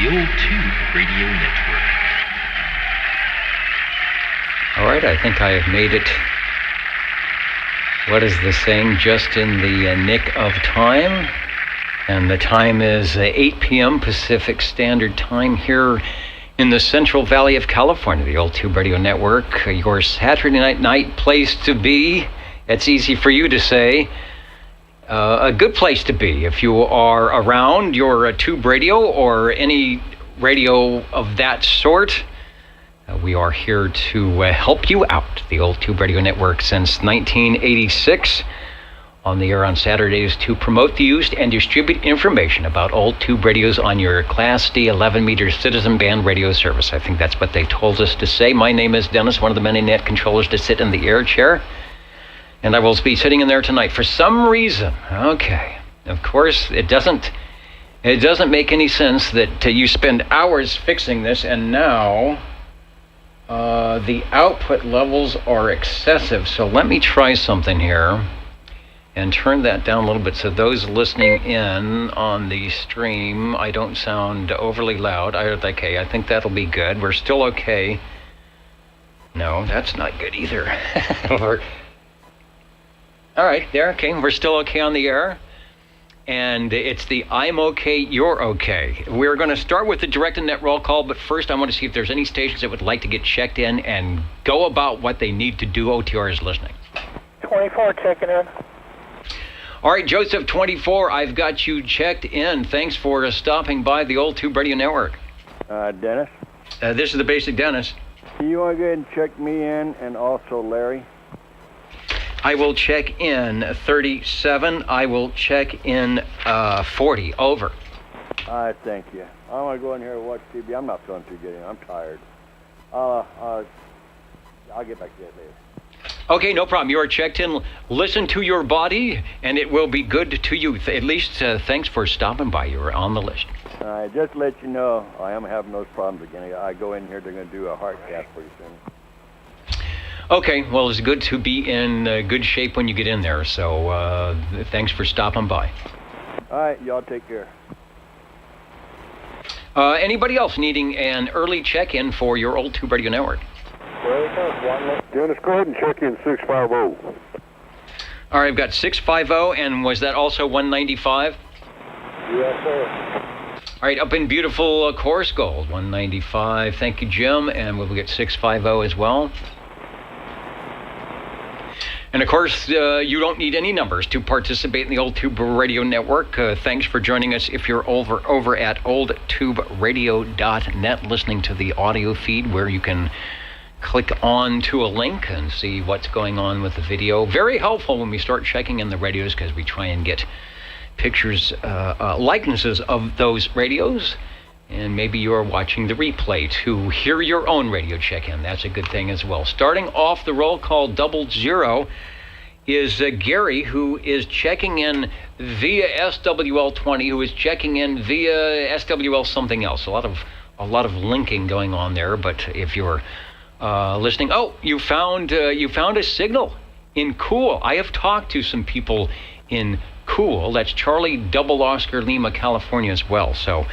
Old Tube Radio Network. All right, I think I have made it. What is the saying? Just in the nick of time. And the time is 8 p.m. Pacific Standard Time here in the Central Valley of California, the Old Tube Radio Network, your Saturday night place to be. It's easy for you to say. A good place to be if you are around your tube radio or any radio of that sort. We are here to help you out. The Old Tube Radio Network since 1986. On the air on Saturdays to promote the use and distribute information about old tube radios on your Class D 11-meter Citizen Band radio service. I think that's what they told us to say. My name is Dennis, one of the many net controllers to sit in the air chair. And I will be sitting in there tonight for some reason. Okay. Of course, it doesn't make any sense that you spend hours fixing this and now the output levels are excessive. So let me try something here. And turn that down a little bit so those listening in on the stream, I don't sound overly loud. Okay, I think that'll be good. We're still okay. No, that's not good either. All right, there, okay. We're still okay on the air. And it's the I'm okay, you're okay. We're going to start with the direct and net roll call, but first I want to see if there's any stations that would like to get checked in and go about what they need to do. OTR is listening. 24 checking in. All right, Joseph 24, I've got you checked in. Thanks for stopping by the Old Tube Radio Network. Dennis? This is the basic Dennis. You want to go ahead and check me in and also Larry? I will check in 37. I will check in 40. Over. All right, thank you. I want to go in here and watch TV. I'm not feeling too good. I'm tired. I'll get back to you later. Okay, no problem. You are checked in. Listen to your body, and it will be good to you. At least thanks for stopping by. You are on the list. Just to let you know, I am having those problems again. I go in here, they're going to do a heart cath pretty soon. Okay, well, it's good to be in good shape when you get in there. So thanks for stopping by. All right, y'all take care. Anybody else needing an early check-in for your Old Tube Radio Network? Dennis, go ahead and check in 650. All right, I've got 650, and was that also 195? Yes, sir. All right, up in beautiful Coarse Gold, 195. Thank you, Jim, and we'll get 650 as well. And of course, you don't need any numbers to participate in the Old Tube Radio Network. Thanks for joining us. If you're over at oldtuberadio.net, listening to the audio feed where you can click on to a link and see what's going on with the video. Very helpful when we start checking in the radios because we try and get pictures, likenesses of those radios. And maybe you're watching the replay to hear your own radio check-in. That's a good thing as well. Starting off the roll call 00 is Gary, who is checking in via SWL20, who is checking in via SWL something else. A lot of linking going on there, but if you're listening. Oh, you found a signal in Cool. I have talked to some people in Cool. That's Charlie Double Oscar Lima, California as well. So,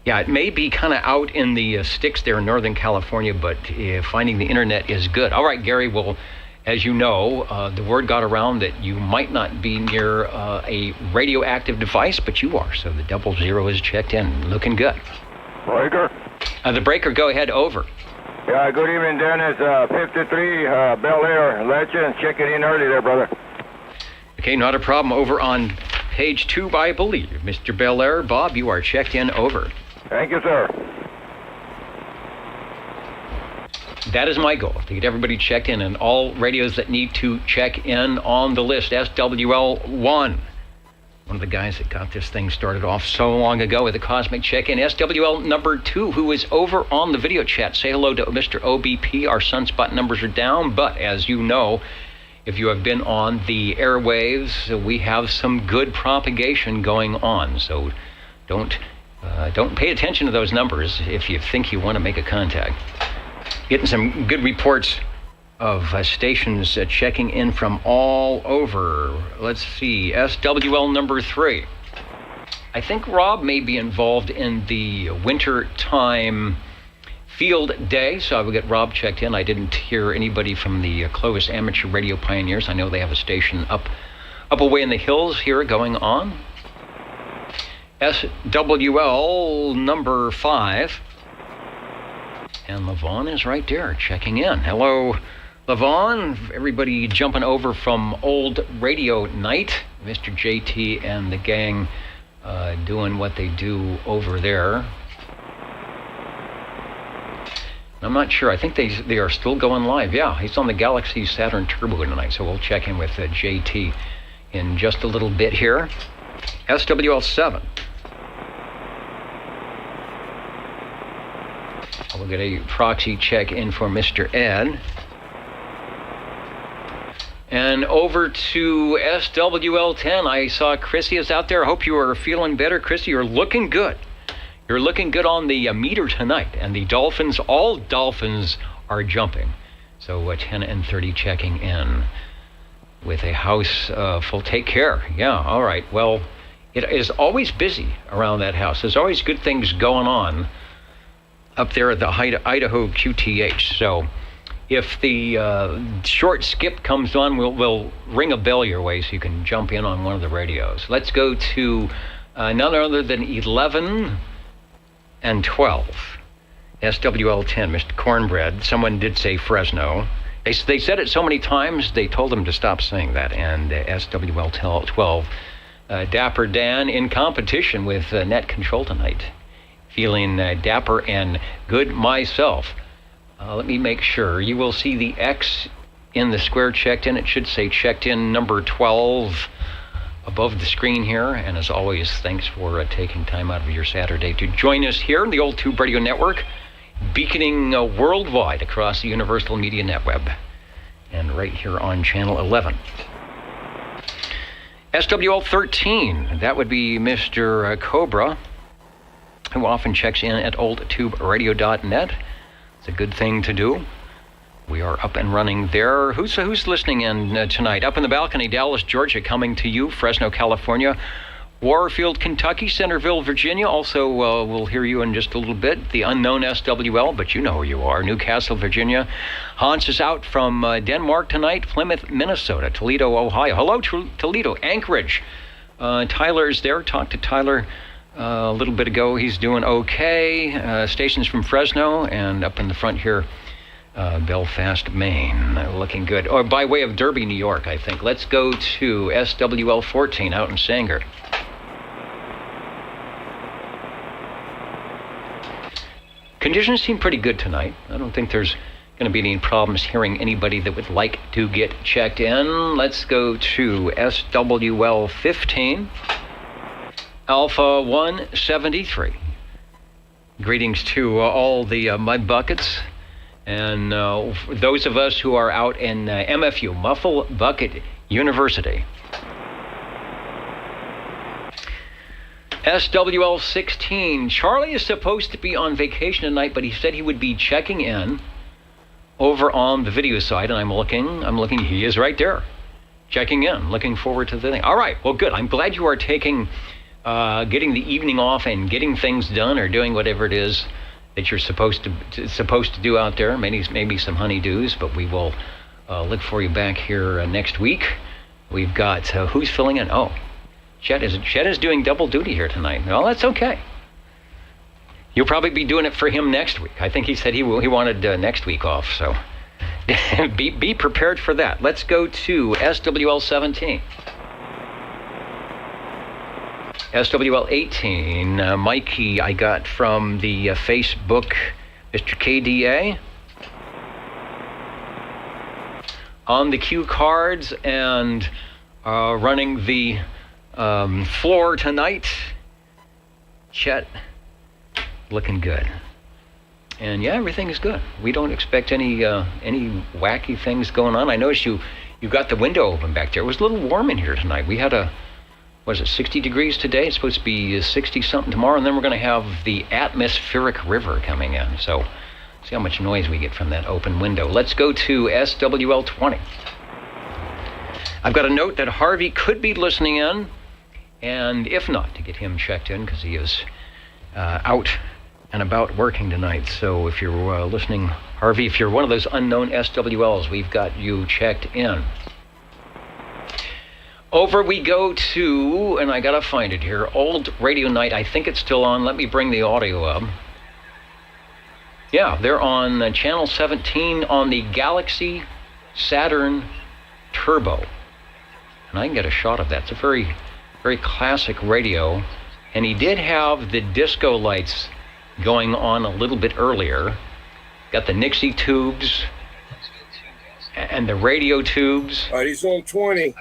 yeah, it may be kind of out in the sticks there in Northern California, but finding the internet is good. All right, Gary. Well, as you know, the word got around that you might not be near a radioactive device, but you are. So the 00 is checked in, looking good. Breaker. The breaker. Go ahead. Over. Yeah, good evening, Dennis. 53 Bel Air. Legend. Checking in early there, brother. Okay, not a problem. Over on page 2, I believe. Mr. Bel Air. Bob, you are checked in. Over. Thank you, sir. That is my goal, to get everybody checked in, and all radios that need to check in on the list. SWL1. One of the guys that got this thing started off so long ago with a cosmic check-in. SWL number 2, who is over on the video chat. Say hello to Mr. OBP. Our sunspot numbers are down, but as you know, if you have been on the airwaves, we have some good propagation going on. So don't pay attention to those numbers if you think you want to make a contact. Getting some good reports of stations checking in from all over. Let's see, SWL number 3. I think Rob may be involved in the winter time field day, so I will get Rob checked in. I didn't hear anybody from the Clovis Amateur Radio Pioneers. I know they have a station up away in the hills here going on. SWL number 5. And Levon is right there checking in. Hello, Levon. Everybody jumping over from old radio night. Mr. JT and the gang doing what they do over there. I'm not sure. I think they are still going live. Yeah, he's on the Galaxy Saturn Turbo tonight, so we'll check in with JT in just a little bit here. SWL 7. We'll get a proxy check in for Mr. Ed. And over to SWL 10. I saw Chrissy is out there. I hope you are feeling better. Chrissy, you're looking good. You're looking good on the meter tonight. And the Dolphins, all Dolphins are jumping. So 10 and 30 checking in with a house full. Take care. Yeah, all right. Well, it is always busy around that house. There's always good things going on up there at the Idaho QTH. So if the short skip comes on, we'll ring a bell your way so you can jump in on one of the radios. Let's go to none other than 11 and 12. SWL 10, Mr. Cornbread. Someone did say Fresno. They said it so many times, they told them to stop saying that. And SWL 12, Dapper Dan in competition with Net Control tonight. Feeling dapper and good myself. Let me make sure. You will see the X in the square checked in. It should say checked in number 12 above the screen here. And as always, thanks for taking time out of your Saturday to join us here in the Old Tube Radio Network, beaconing worldwide across the Universal Media Netweb. And right here on Channel 11. SWL 13, that would be Mr. Cobra, who often checks in at oldtuberadio.net. It's a good thing to do. We are up and running there. Who's listening in tonight? Up in the balcony, Dallas, Georgia, coming to you. Fresno, California. Warfield, Kentucky. Centerville, Virginia. Also, we'll hear you in just a little bit. The unknown SWL, but you know who you are. Newcastle, Virginia. Hans is out from Denmark tonight. Plymouth, Minnesota. Toledo, Ohio. Hello, Toledo. Anchorage. Tyler's there. Talked to Tyler a little bit ago. He's doing okay. Stations from Fresno and up in the front here, Belfast, Maine. Looking good. Or by way of Derby, New York, I think. Let's go to SWL 14 out in Sanger. Conditions seem pretty good tonight. I don't think there's going to be any problems hearing anybody that would like to get checked in. Let's go to SWL 15. Alpha 173. Greetings to all the mud buckets and those of us who are out in MFU, Muffle Bucket University. SWL 16. Charlie is supposed to be on vacation tonight, but he said he would be checking in over on the video side, and I'm looking, he is right there, checking in, looking forward to the thing. All right, well, good. I'm glad you are getting the evening off and getting things done or doing whatever it is that you're supposed to do out there. Maybe some honeydews, but we will look for you back here next week. We've got who's filling in? Oh, Chet is doing double duty here tonight. Well, that's okay. You'll probably be doing it for him next week. I think he said he wanted next week off, so be prepared for that. Let's go to SWL 17. SWL 18, Mikey, I got from the Facebook, Mr. KDA. On the cue cards and running the floor tonight, Chet, looking good. And yeah, everything is good. We don't expect any wacky things going on. I noticed you got the window open back there. It was a little warm in here tonight. We had 60 degrees today? It's supposed to be 60-something tomorrow, and then we're going to have the atmospheric river coming in. So, see how much noise we get from that open window. Let's go to SWL 20. I've got a note that Harvey could be listening in and if not, to get him checked in because he is out and about working tonight. So if you're listening, Harvey, if you're one of those unknown SWLs, we've got you checked in. Over we go to, and I gotta find it here, Old Radio Night. I think it's still on. Let me bring the audio up. Yeah, they're on channel 17 on the Galaxy Saturn Turbo. And I can get a shot of that. It's a very, very classic radio. And he did have the disco lights going on a little bit earlier. Got the Nixie tubes and the radio tubes. All right, he's on 20.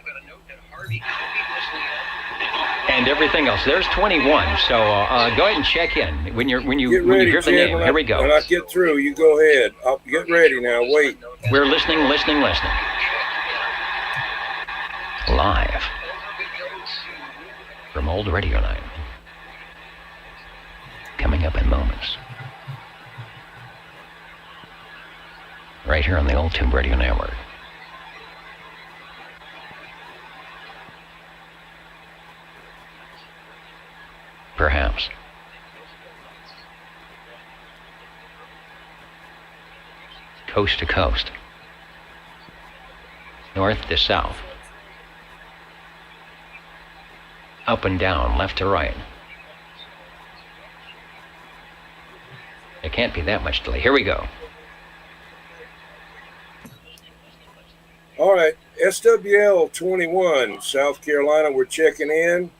And everything else. There's 21. So go ahead and check in when you Get when ready, you hear the Jim. name. Here we go. When I get through, you go ahead. I'll get ready now. Wait. We're listening. Live from Old Radio Night. Coming up in moments. Right here on the Old Tube Radio Network. Perhaps. Coast to coast. North to south. Up and down, left to right. There can't be that much delay. Here we go. All right, SWL 21, South Carolina, we're checking in.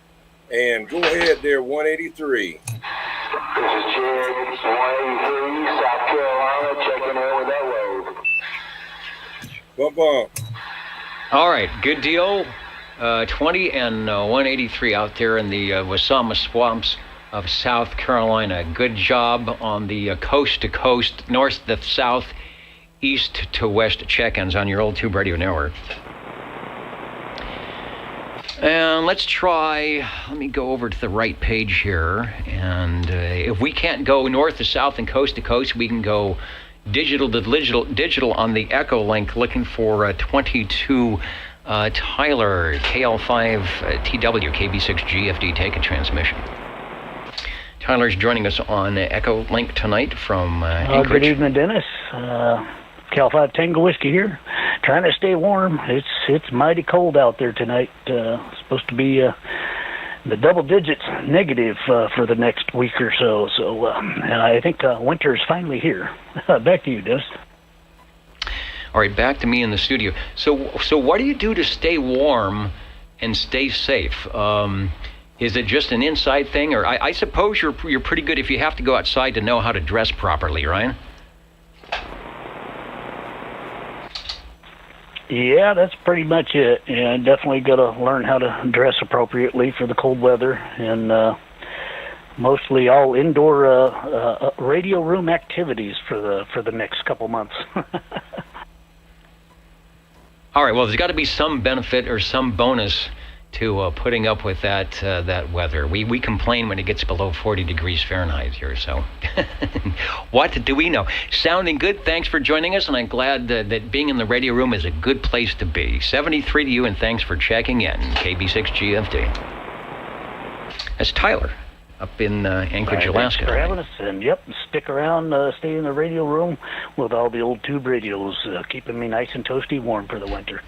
And go ahead there, 183. This is Jared, 183, South Carolina, checking in with that wave. Bump. All right, good deal. 20 and 183 out there in the Wasama swamps of South Carolina. Good job on the coast to coast, north to south, east to west check-ins on your Old Tube Radio Network. And let's try, let me go over to the right page here. And if we can't go north to south and coast to coast, we can go digital to digital on the Echo link, looking for 22 Tyler, KL5TW, KB6 GFD, take a transmission. Tyler's joining us on Echo Link tonight from Anchorage. Good evening, Dennis. Cal 5 Tango Whiskey here. Trying to stay warm. It's mighty cold out there tonight. Supposed to be the double digits negative for the next week or so. So and I think winter is finally here. Back to you, Dennis. All right, back to me in the studio. So what do you do to stay warm and stay safe? Is it just an inside thing, or I suppose you're pretty good if you have to go outside to know how to dress properly, right? Yeah, that's pretty much it. And definitely got to learn how to dress appropriately for the cold weather, and mostly all indoor radio room activities for the next couple months. All right. Well, there's got to be some benefit or some bonus to putting up with that weather. We complain when it gets below 40 degrees Fahrenheit here, so what do we know? Sounding good. Thanks for joining us, and I'm glad that being in the radio room is a good place to be. 73 to you, and thanks for checking in. KB6 GFD. That's Tyler up in Anchorage, Alaska. Thanks for having us, and yep, stick around, stay in the radio room with all the old tube radios, keeping me nice and toasty warm for the winter.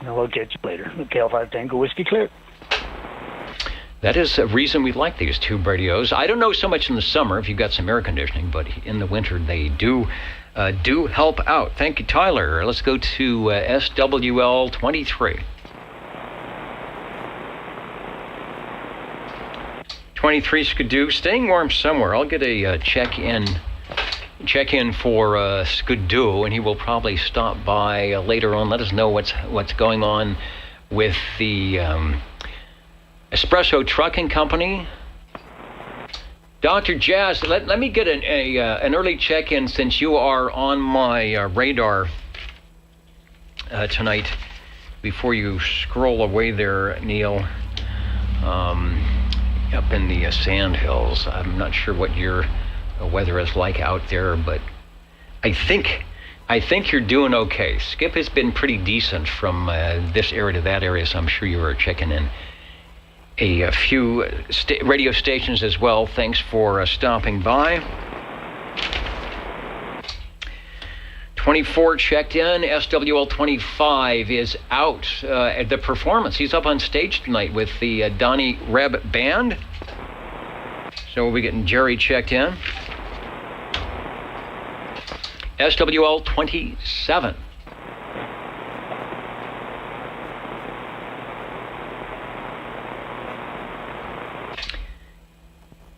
We'll catch you later. Cal 5 Tango Whiskey clear. That is a reason we like these tube radios. I don't know so much in the summer if you've got some air conditioning, but in the winter they do help out. Thank you, Tyler. Let's go to SWL 23. 23 Skidoo, staying warm somewhere. I'll get a check-in for Skidoo, and he will probably stop by later on. Let us know what's going on with the Espresso Trucking Company. Dr. Jazz, let me get an early check-in since you are on my radar tonight. Before you scroll away there, Neil, up in the sand hills. I'm not sure what your weather is like out there, but I think I think you're doing okay. Skip has been pretty decent from this area to that area, so I'm sure you were checking in a few radio stations as well. Thanks for stopping by. 24 checked in. SWL 25 is out at the performance. He's up on stage tonight with the Donnie Reb Band. So we'll be getting Jerry checked in. SWL 27.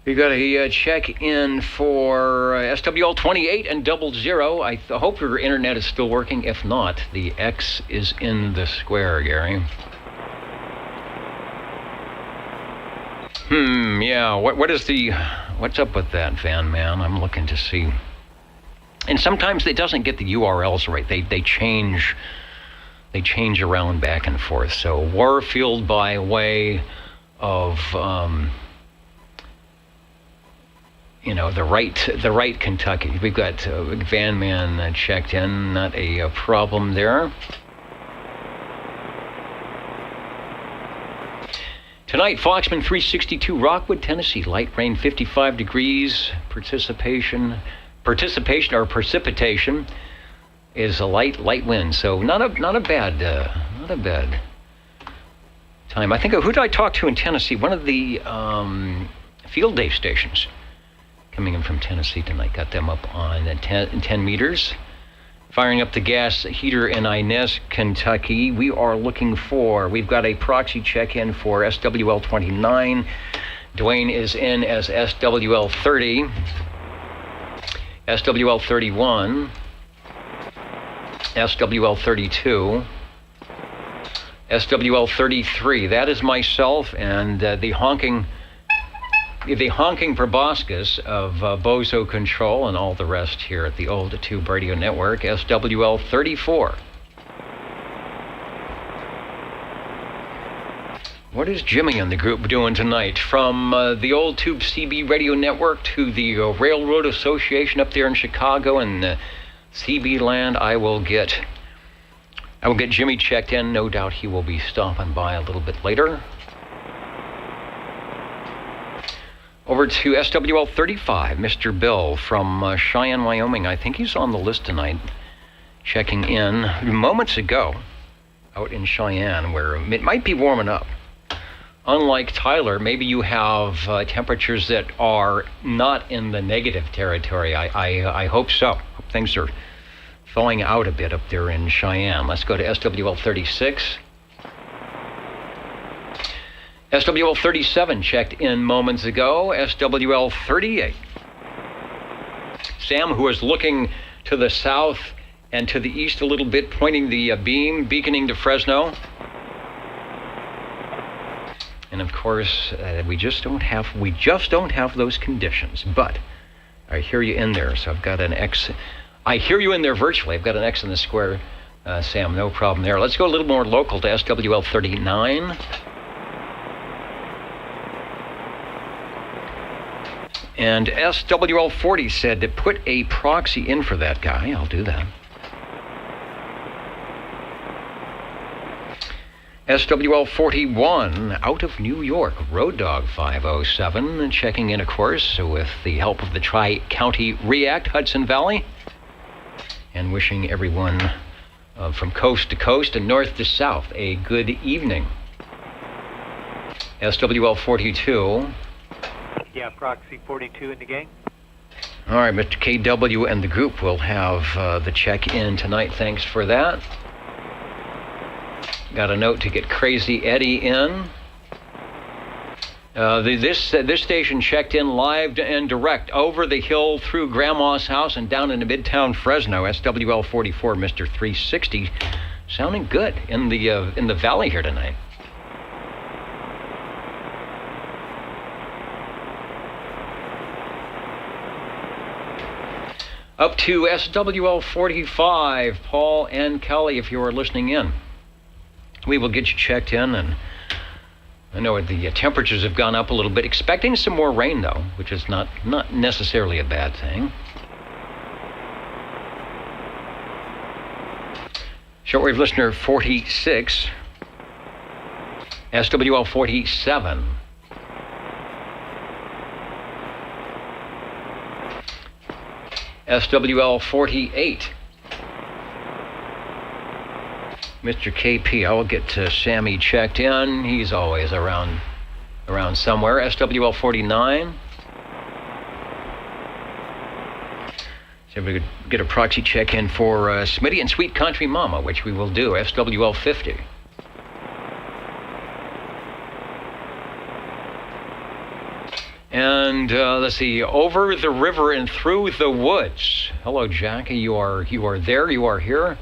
We got a check-in for SWL 28 and 00. I hope your internet is still working. If not, the X is in the square, Gary. Yeah. What's up with that, Van Man? I'm looking to see. And sometimes it doesn't get the URLs right. They change around back and forth. So Warfield by way of the right Kentucky. We've got Van Man checked in. Not a problem there. Tonight, Foxman 362, Rockwood, Tennessee. Light rain, 55 degrees. Precipitation is a light wind. So not a bad time. I think, who did I talk to in Tennessee? One of the field day stations coming in from Tennessee tonight. Got them up on 10 meters. Firing up the gas heater in Inez, Kentucky. We've got a proxy check-in for SWL 29. Dwayne is in as SWL 30. SWL 31. SWL 32. SWL 33. That is myself and the honking proboscis of Bozo Control and all the rest here at the Old Tube Radio Network, SWL 34. What is Jimmy and the group doing tonight? From the Old Tube CB Radio Network to the Railroad Association up there in Chicago and CB land, I will get Jimmy checked in. No doubt he will be stopping by a little bit later. Over to SWL 35, Mr. Bill from Cheyenne, Wyoming. I think he's on the list tonight, checking in moments ago out in Cheyenne, where it might be warming up. Unlike Tyler, maybe you have temperatures that are not in the negative territory. I hope so. Hope things are thawing out a bit up there in Cheyenne. Let's go to SWL 36. SWL 37 checked in moments ago. SWL 38. Sam, who is looking to the south and to the east a little bit, pointing the beam, beaconing to Fresno. And of course, we just don't have those conditions. But I hear you in there, so I've got an X. I hear you in there virtually. I've got an X in the square, Sam. No problem there. Let's go a little more local to SWL 39. And SWL 40 said to put a proxy in for that guy. I'll do that. SWL 41 out of New York, Road Dog 507, checking in, of course, with the help of the Tri-County React Hudson Valley, and wishing everyone from coast to coast and north to south a good evening. SWL 42. Yeah, proxy 42 in the gang. All right, Mr. KW and the group will have the check-in tonight. Thanks for that. Got a note to get Crazy Eddie in. This station checked in live and direct over the hill through Grandma's house and down into Midtown Fresno. SWL 44, Mr. 360, sounding good in the valley here tonight. Up to SWL 45, Paul and Kelly, if you are listening in. We will get you checked in, and I know the temperatures have gone up a little bit. Expecting some more rain, though, which is not necessarily a bad thing. Shortwave listener 46. SWL 47. SWL 48. Mr. KP, I'll get Sammy checked in. He's always around somewhere. SWL 49. So we could get a proxy check in for Smitty and Sweet Country Mama, which we will do. SWL 50. And let's see, over the river and through the woods. Hello, Jackie. You are there. You are here.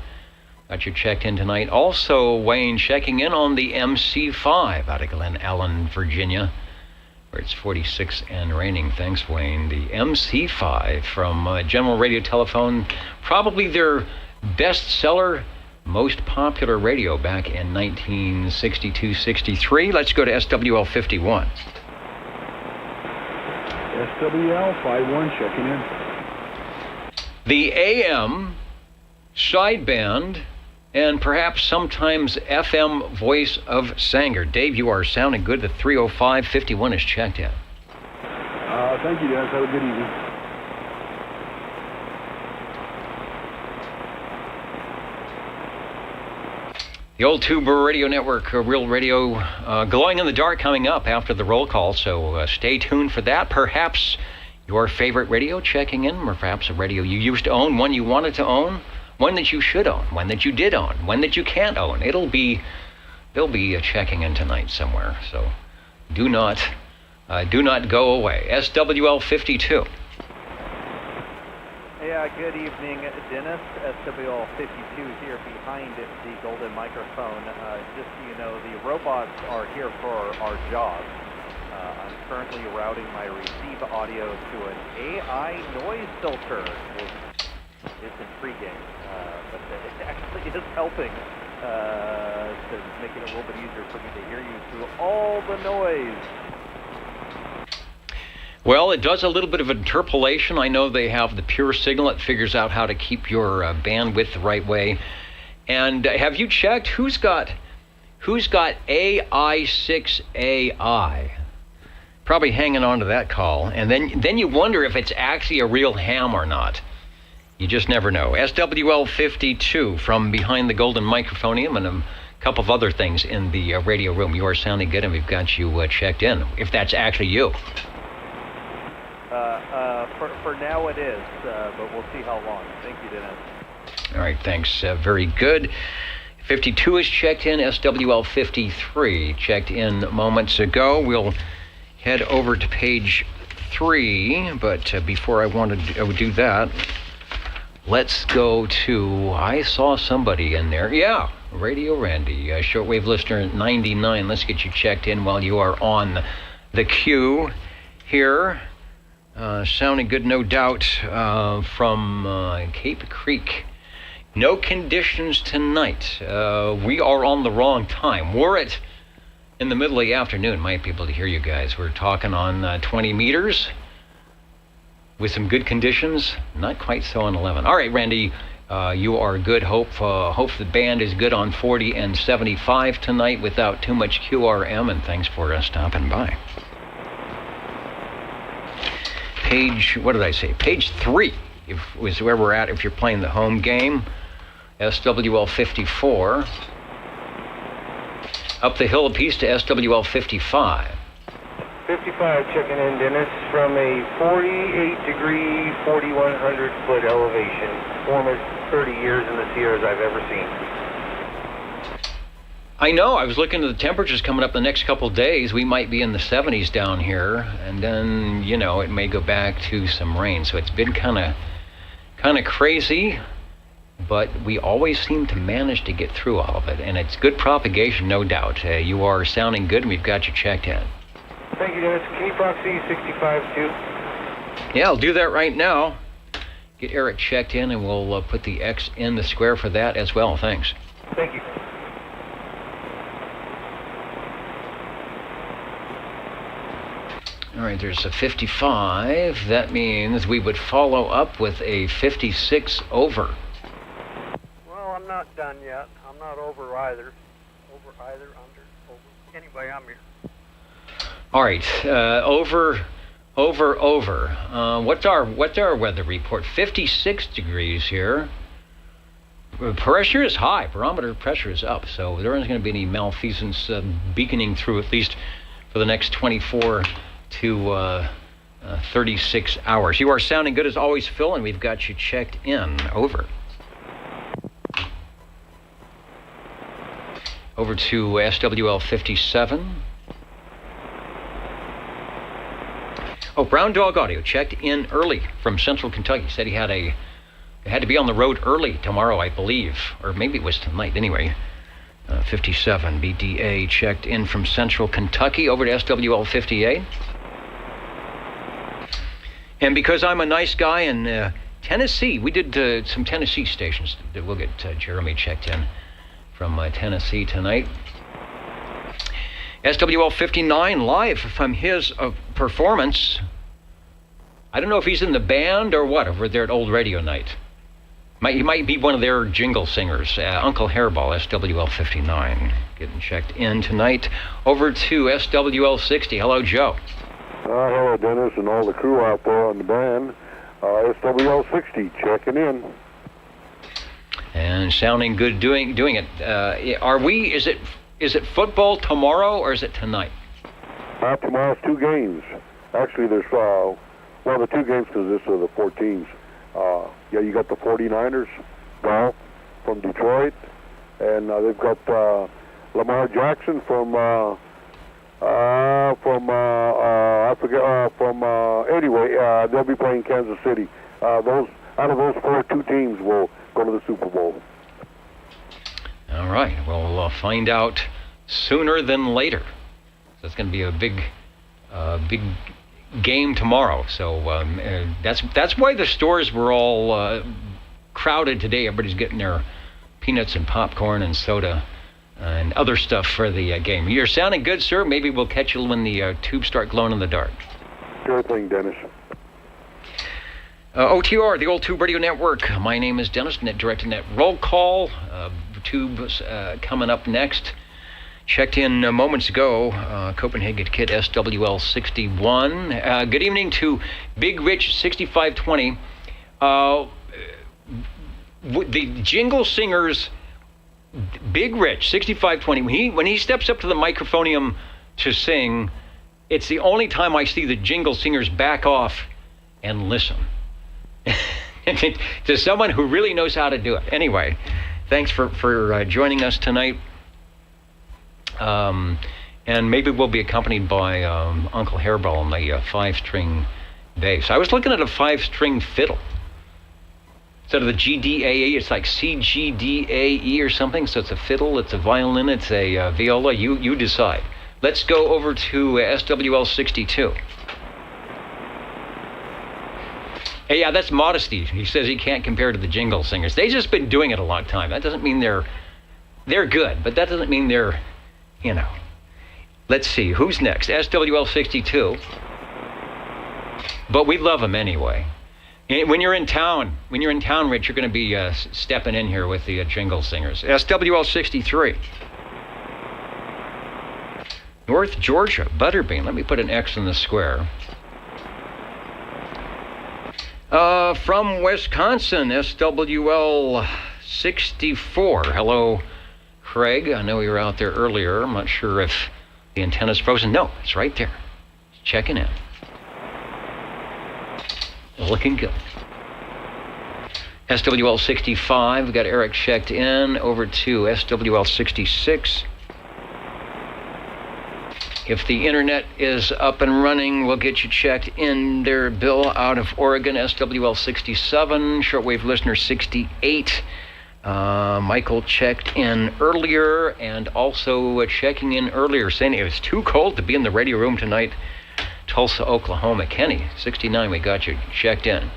Got you checked in tonight. Also, Wayne checking in on the MC5 out of Glen Allen, Virginia, where it's 46 and raining. Thanks, Wayne. The MC5 from General Radio Telephone, probably their bestseller, most popular radio back in 1962-63. Let's go to SWL 51. SWL 51 checking in. The AM sideband and perhaps sometimes FM voice of Sanger. Dave, you are sounding good. The 305-51 is checked in. Thank you, Dennis. Have a good evening. The Old Tuber Radio Network, Real Radio, glowing in the dark coming up after the roll call, so stay tuned for that. Perhaps your favorite radio checking in, or perhaps a radio you used to own, one you wanted to own, one that you should own, one that you did own, one that you can't own. They'll be checking in tonight somewhere, so do not go away. SWL 52. Yeah, good evening, Dennis. SWL 52 here behind the golden microphone. Just so you know, the robots are here for our jobs. I'm currently routing my receive audio to an AI noise filter. It's intriguing, but it actually is helping to make it a little bit easier for me to hear you through all the noise. Well, it does a little bit of interpolation. I know they have the pure signal. It figures out how to keep your bandwidth the right way. And have you checked who's got AI6AI? Probably hanging on to that call. And then you wonder if it's actually a real ham or not. You just never know. SWL 52 from behind the golden microphonium and a couple of other things in the radio room. You are sounding good, and we've got you checked in, if that's actually you. For now it is, but we'll see how long. Thank you, Dennis. All right, thanks. Very good. 52 is checked in. SWL 53 checked in moments ago. We'll head over to page 3, but before I want to do that, let's go to, I saw somebody in there. Yeah, Radio Randy, shortwave listener 99. Let's get you checked in while you are on the queue here. Sounding good, no doubt, from Cape Creek. No conditions tonight. We are on the wrong time. We're in the middle of the afternoon. Might be able to hear you guys. We're talking on 20 meters with some good conditions. Not quite so on 11. All right, Randy, you are good. Hope the band is good on 40 and 75 tonight without too much QRM, and thanks for stopping by. Page, what did I say? Page 3 is where we're at if you're playing the home game. SWL 54. Up the hill a piece to SWL 55. 55 checking in, Dennis, from a 48-degree, 4,100-foot elevation. Warmest 30 years in the Sierras I've ever seen. I know. I was looking at the temperatures coming up the next couple of days. We might be in the 70s down here, and then, it may go back to some rain. So it's been kind of crazy, but we always seem to manage to get through all of it, and it's good propagation, no doubt. You are sounding good, and we've got you checked in. Thank you, Dennis. Can you proxy 65 too? Yeah, I'll do that right now. Get Eric checked in, and we'll put the X in the square for that as well. Thanks. Thank you. All right, there's a 55. That means we would follow up with a 56 over. Well, I'm not done yet. I'm not over either. Over. Anyway, I'm here. All right, over. What's our weather report? 56 degrees here. Pressure is high. Barometer pressure is up, so there isn't going to be any malfeasance beaconing through, at least for the next 24 to 36 hours. You are sounding good as always, Phil, and we've got you checked in. Over. Over to SWL 57. Oh, Brown Dog Audio checked in early from Central Kentucky. Said he had to be on the road early tomorrow, I believe, or maybe it was tonight. Anyway, 57 BDA checked in from Central Kentucky. Over to SWL 58. And because I'm a nice guy in Tennessee, we did some Tennessee stations. We'll get Jeremy checked in from Tennessee tonight. SWL 59 live from his performance. I don't know if he's in the band or what over there at Old Radio Night. He might be one of their jingle singers. Uncle Hairball, SWL 59, getting checked in tonight. Over to SWL 60. Hello, Joe. Hello, Dennis, and all the crew out there on the band. SWL 60 checking in. And sounding good doing it. Is it football tomorrow or is it tonight? Tomorrow's 2 games. Actually, there's the 2 games consist of the 4 teams. You got the 49ers, golf from Detroit, and they've got Lamar Jackson from they'll be playing Kansas City. Out of those 4, 2 teams will go to the Super Bowl. All right. Well, we'll find out sooner than later. So it's going to be a big game tomorrow. So that's why the stores were all crowded today. Everybody's getting their peanuts and popcorn and soda and other stuff for the game. You're sounding good, sir. Maybe we'll catch you when the tubes start glowing in the dark. Sure thing, Dennis. OTR, the Old Tube Radio Network. My name is Dennis, Net Direct Net Roll Call. Tubes coming up next. Checked in moments ago, Copenhagen Kid SWL 61. Good evening to Big Rich 6520. The jingle singers, Big Rich 6520, when he steps up to the microphonium to sing, it's the only time I see the jingle singers back off and listen. To someone who really knows how to do it. Anyway, thanks for joining us tonight. And maybe we'll be accompanied by Uncle Hairball on the 5-string bass. I was looking at a 5-string fiddle. Instead of the GDAE, it's like CGDAE or something. So it's a fiddle, it's a violin, it's a viola. You decide. Let's go over to SWL 62. Hey, yeah, that's modesty. He says he can't compare to the jingle singers. They've just been doing it a long time. That doesn't mean they're good, but that doesn't mean they're, Let's see, who's next? SWL 62. But we love them anyway. When you're in town, Rich, you're going to be stepping in here with the jingle singers. SWL 63. North Georgia, Butterbean. Let me put an X in the square. From Wisconsin, SWL 64. Hello, Craig. I know you were out there earlier. I'm not sure if the antenna's frozen. No, it's right there. Checking in. Looking good. SWL 65. We got Eric checked in. Over to SWL 66. If the internet is up and running, we'll get you checked in there. Bill out of Oregon, SWL 67, shortwave listener 68. Michael checked in earlier and also checking in earlier, saying it was too cold to be in the radio room tonight. Tulsa, Oklahoma. Kenny, 69, we got you checked in.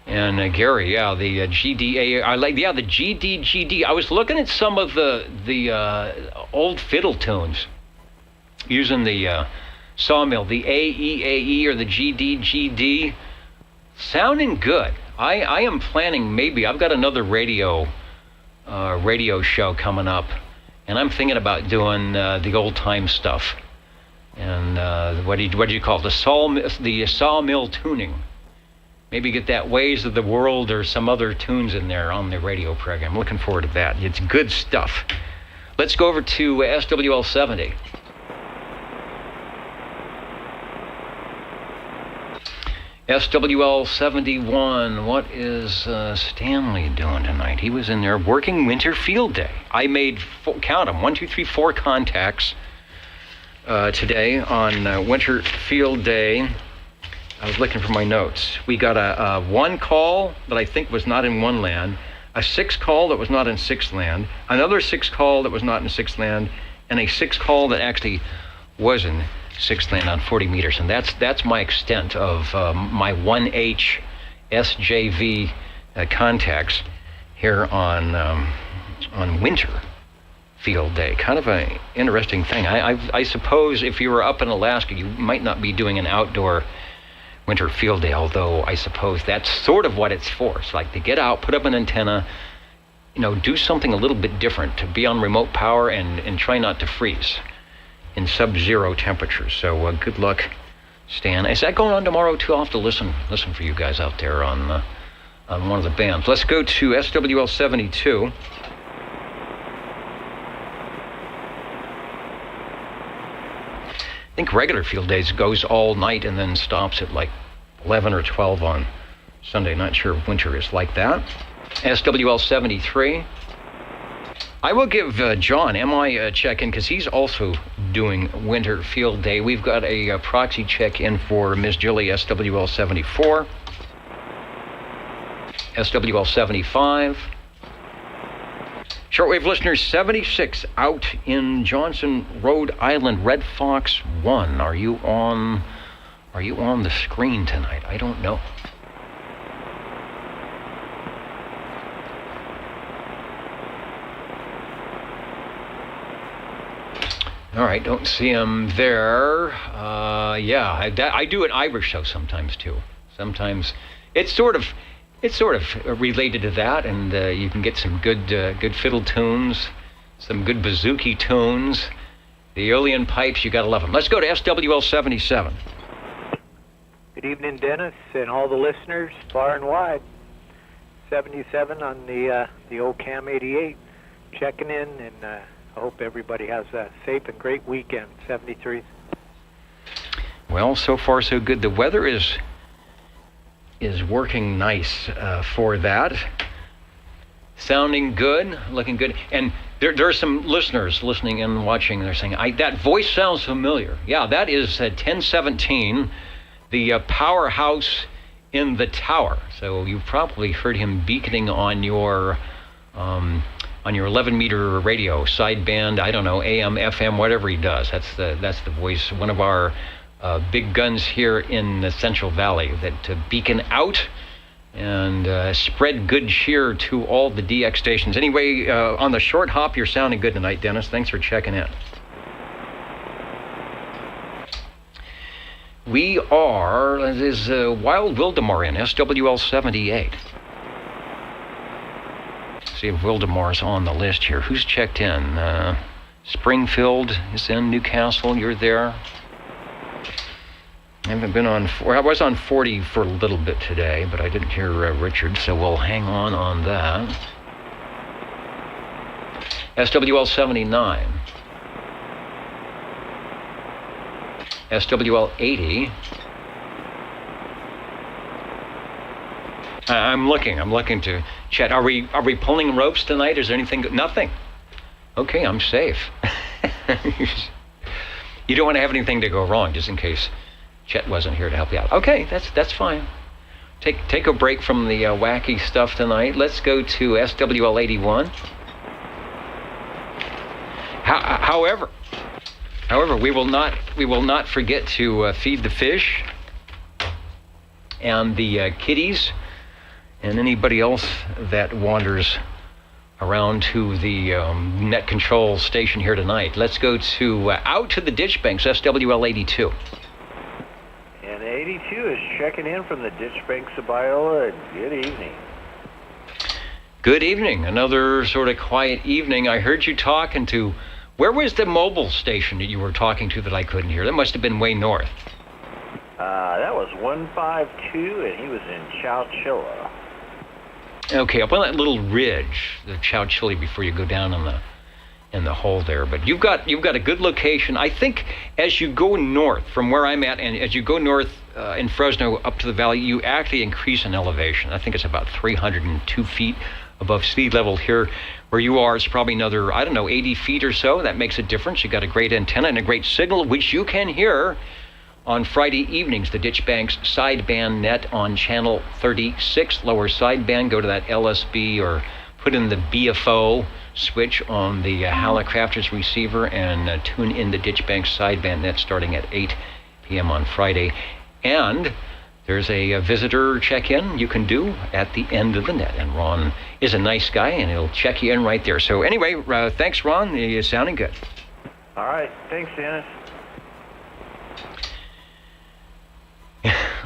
And Gary, yeah, the GDA, the GDGD. I was looking at some of the old fiddle tunes using the sawmill, the AEAE or the GDGD, sounding good. I am planning maybe, I've got another radio show coming up, and I'm thinking about doing the old time stuff. And what do you call it? The sawmill tuning. Maybe get that Ways of the World or some other tunes in there on the radio program. I'm looking forward to that. It's good stuff. Let's go over to SWL 70. SWL 71, what is Stanley doing tonight? He was in there working winter field day. I made, count them, 1, 2, 3, 4 contacts today on winter field day. I was looking for my notes. We got a 1 call that I think was not in 1 land, a 6 call that was not in 6 land, another 6 call that was not in 6 land, and a 6 call that actually was in 6 land on 40 meters. And that's my extent of my 1H SJV contacts here on winter field day. Kind of an interesting thing. I suppose if you were up in Alaska, you might not be doing an outdoor winter field day, although I suppose that's sort of what it's for. It's like to get out, put up an antenna, do something a little bit different, to be on remote power and try not to freeze in sub-zero temperatures. So good luck, Stan. Is that going on tomorrow too? I'll have to listen for you guys out there on one of the bands. Let's go to SWL 72. I think regular field days goes all night and then stops at like 11 or 12 on Sunday. Not sure if winter is like that. SWL 73. I will give John MI a check-in because he's also doing winter field day. We've got a proxy check-in for Ms. Julie, SWL 74. SWL 75. Shortwave listeners 76 out in Johnson, Rhode Island, Red Fox 1. Are you on the screen tonight? I don't know. All right, don't see him there. I do an Irish show sometimes too. Sometimes it's sort of related to that, and you can get some good fiddle tunes, some good bouzouki tunes. The Aeolian pipes, you gotta love them. Let's go to SWL 77. Good evening, Dennis, and all the listeners far and wide. 77 on the OCAM 88, checking in, and I hope everybody has a safe and great weekend. 73. Well, so far so good. The weather is working nice for that. Sounding good, looking good. And there are some listeners listening and watching. They're saying, that voice sounds familiar. Yeah, that is 1017, the powerhouse in the tower. So you've probably heard him beaconing on your 11-meter radio, sideband, I don't know, AM, FM, whatever he does. That's the voice, one of our big guns here in the Central Valley that beacon out and spread good cheer to all the DX stations. Anyway, on the short hop, you're sounding good tonight, Dennis. Thanks for checking in. We are, is Wild Wildemar in SWL 78. See if Wildemar's on the list here. Who's checked in? Springfield is in, Newcastle, you're there. I haven't been on, I was on 40 for a little bit today, but I didn't hear Richard, so we'll hang on that. SWL 79. SWL 80. I'm looking to chat. Are we pulling ropes tonight? Is there anything? Nothing. Okay, I'm safe. You don't want to have anything to go wrong, just in case Chet wasn't here to help you out. Okay, that's fine. Take a break from the wacky stuff tonight. Let's go to SWL 81. However, we will not forget to feed the fish and the kitties and anybody else that wanders around to the net control station here tonight. Let's go to out to the ditch banks, SWL 82. And 80. 82 is checking in from the Ditch Banks of Biola. Good evening. Good evening. Another sort of quiet evening. I heard you talking to... Where was the mobile station that you were talking to that I couldn't hear? That must have been way north. That was 152, and he was in Chowchilla. Okay, up on that little ridge, the Chowchilla, before you go down in the hole there. But you've got a good location. I think as you go north from where I'm at, and as you go north in Fresno up to the valley, you actually increase in elevation. I think it's about 302 feet above sea level here. Where you are, it's probably another, 80 feet or so. That makes a difference. You got a great antenna and a great signal, which you can hear on Friday evenings, the Ditch Banks sideband net on channel 36, lower sideband. Go to that LSB or put in the BFO switch on the Hallicrafters receiver and tune in the Ditch Banks sideband net starting at 8 p.m. on Friday. And there's a visitor check-in you can do at the end of the net. And Ron is a nice guy, and he'll check you in right there. So anyway, thanks, Ron. You're sounding good. All right. Thanks, Dennis.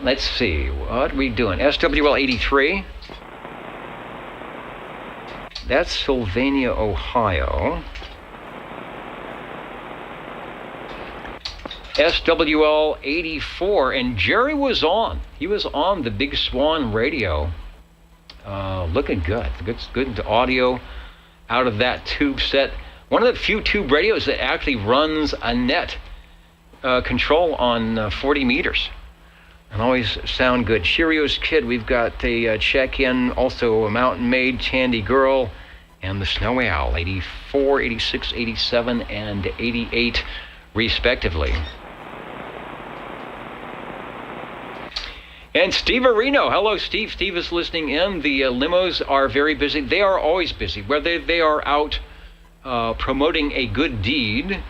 Let's see. What are we doing? SWL 83. That's Sylvania, Ohio. SWL 84, and Jerry was on. He was on the Big Swan radio. Looking good. Good audio out of that tube set. One of the few tube radios that actually runs a net control on 40 meters. And always sound good. Cheerios Kid, we've got a check-in, also a Mountain Maid, Tandy Girl, and the Snowy Owl, 84, 86, 87, and 88, respectively. And Steve Areno. Hello, Steve. Steve is listening in. The limos are very busy. They are always busy, whether they are out promoting a good deed,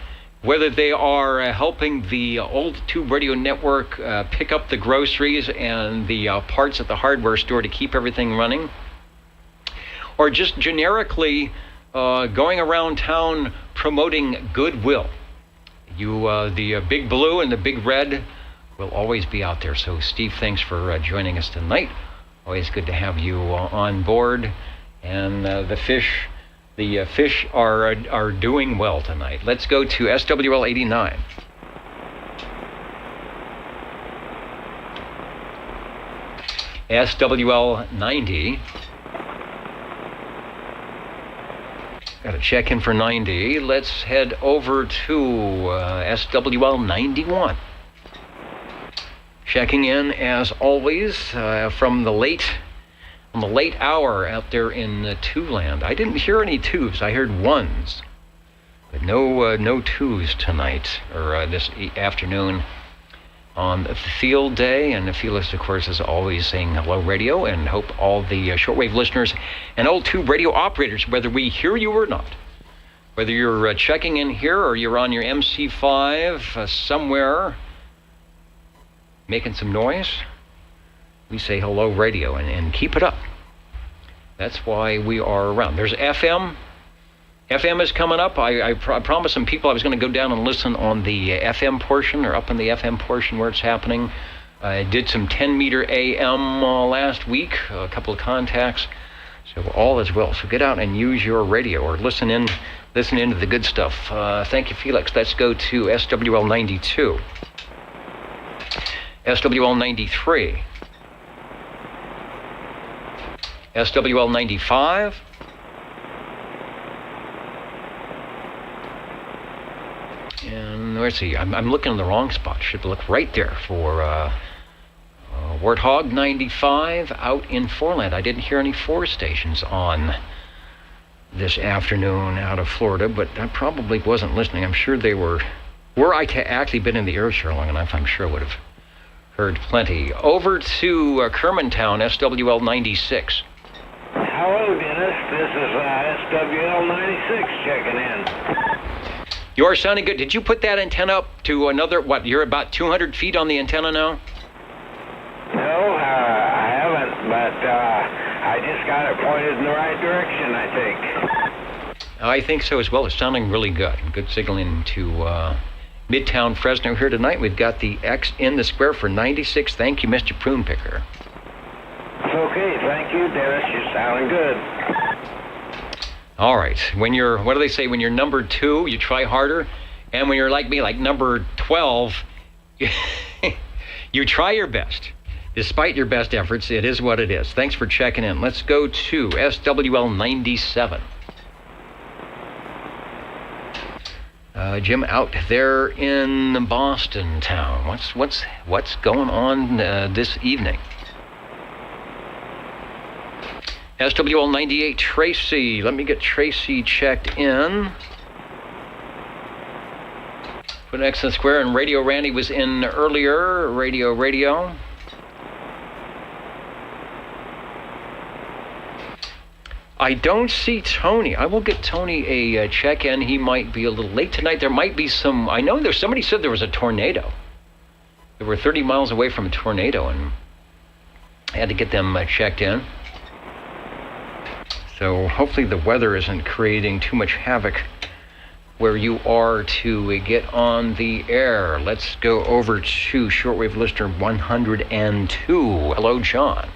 whether they are helping the old tube radio network pick up the groceries and the parts at the hardware store to keep everything running, or just generically going around town promoting goodwill. The Big Blue and the Big Red will always be out there. So Steve, thanks for joining us tonight. Always good to have you on board. And the fish are doing well tonight. Let's go to SWL 89. SWL 90. Got to check in for 90. Let's head over to SWL 91. Checking in as always from the late hour out there in two-land. I didn't hear any twos. I heard ones, but no twos tonight or this afternoon on the field day. And the Felix, of course, is always saying hello, radio, and hope all the shortwave listeners and old tube radio operators, whether we hear you or not, whether you're checking in here or you're on your MC5 somewhere making some noise, we say hello, radio, and keep it up. That's why we are around. There's FM. FM is coming up. I promised some people I was going to go down and listen on the FM portion, or up in the FM portion where it's happening. I did some 10-meter AM last week, a couple of contacts. So all is well. So get out and use your radio or listen in to the good stuff. Thank you, Felix. Let's go to SWL 92. SWL 93. SWL 95. And let's see, I'm looking in the wrong spot. Should look right there for Warthog 95 out in Foreland. I didn't hear any 4 stations on this afternoon out of Florida, but I probably wasn't listening. I'm sure they were. Were I actually been in the air share long enough, I'm sure I would have heard plenty. Over to Kermantown, SWL 96. Hello, Dennis. This is SWL 96 checking in. You're sounding good. Did you put that antenna up to another, you're about 200 feet on the antenna now? No, I haven't, but I just got it pointed in the right direction, I think. I think so as well. It's sounding really good. Good signaling to Midtown Fresno here tonight. We've got the X in the square for 96. Thank you, Mr. Prune Picker. Okay, thank you, Dennis. You're sounding good. All right. When you're, what do they say? When you're number 2, you try harder. And when you're like me, like number 12, you try your best. Despite your best efforts, it is what it is. Thanks for checking in. Let's go to SWL 97. Jim, out there in Boston town. What's going on this evening? SWL 98, Tracy. Let me get Tracy checked in. Put an X in the square, and Radio Randy was in earlier. Radio. I don't see Tony. I will get Tony a check-in. He might be a little late tonight. There might be some... I know there's somebody said there was a tornado. They were 30 miles away from a tornado, and I had to get them checked in. So hopefully the weather isn't creating too much havoc where you are to get on the air. Let's go over to shortwave listener 102. Hello, John.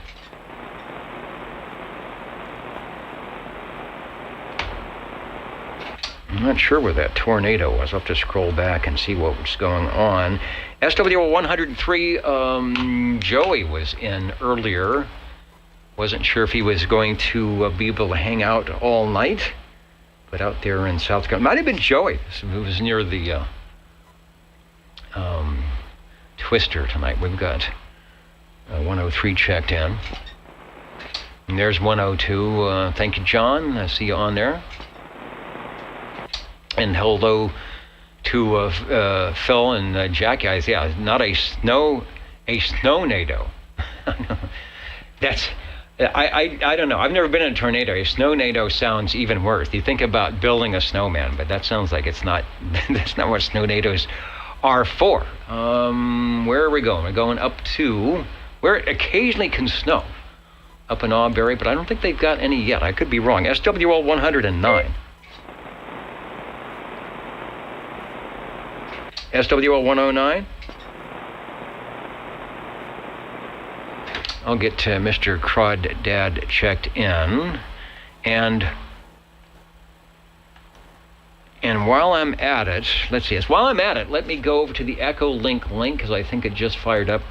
I'm not sure where that tornado was. I'll have to scroll back and see what was going on. SWL 103, Joey was in earlier. Wasn't sure if he was going to be able to hang out all night, but out there in South Carolina. Might have been Joey who was near the Twister tonight. We've got 103 checked in. And there's 102. Thank you, John. I see you on there. And hello to Phil and Jackie. Yeah, not a snow-nado. That's, I don't know. I've never been in a tornado. A snow-nado sounds even worse. You think about building a snowman, but that sounds like it's not, that's not what snow-nados are for. Where are we going? We're going up to where it occasionally can snow. Up in Auberry, but I don't think they've got any yet. I could be wrong. SWL 109. SWL 109. I'll get Mr. Crud Dad checked in. And while I'm at it, let's see. Yes, while I'm at it, let me go over to the Echo link because I think it just fired up.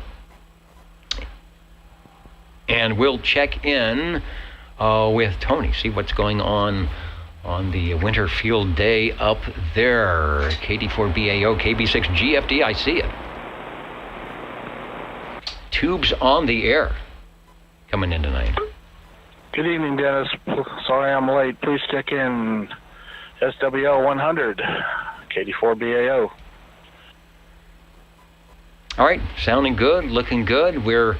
And we'll check in with Tony, see what's going on the winter field day up there. KD4BAO, KB6GFD, I see it. Tubes on the air coming in tonight. Good evening, Dennis. Sorry I'm late. Please check in SWL 100, KD4BAO. All right, sounding good, looking good. We're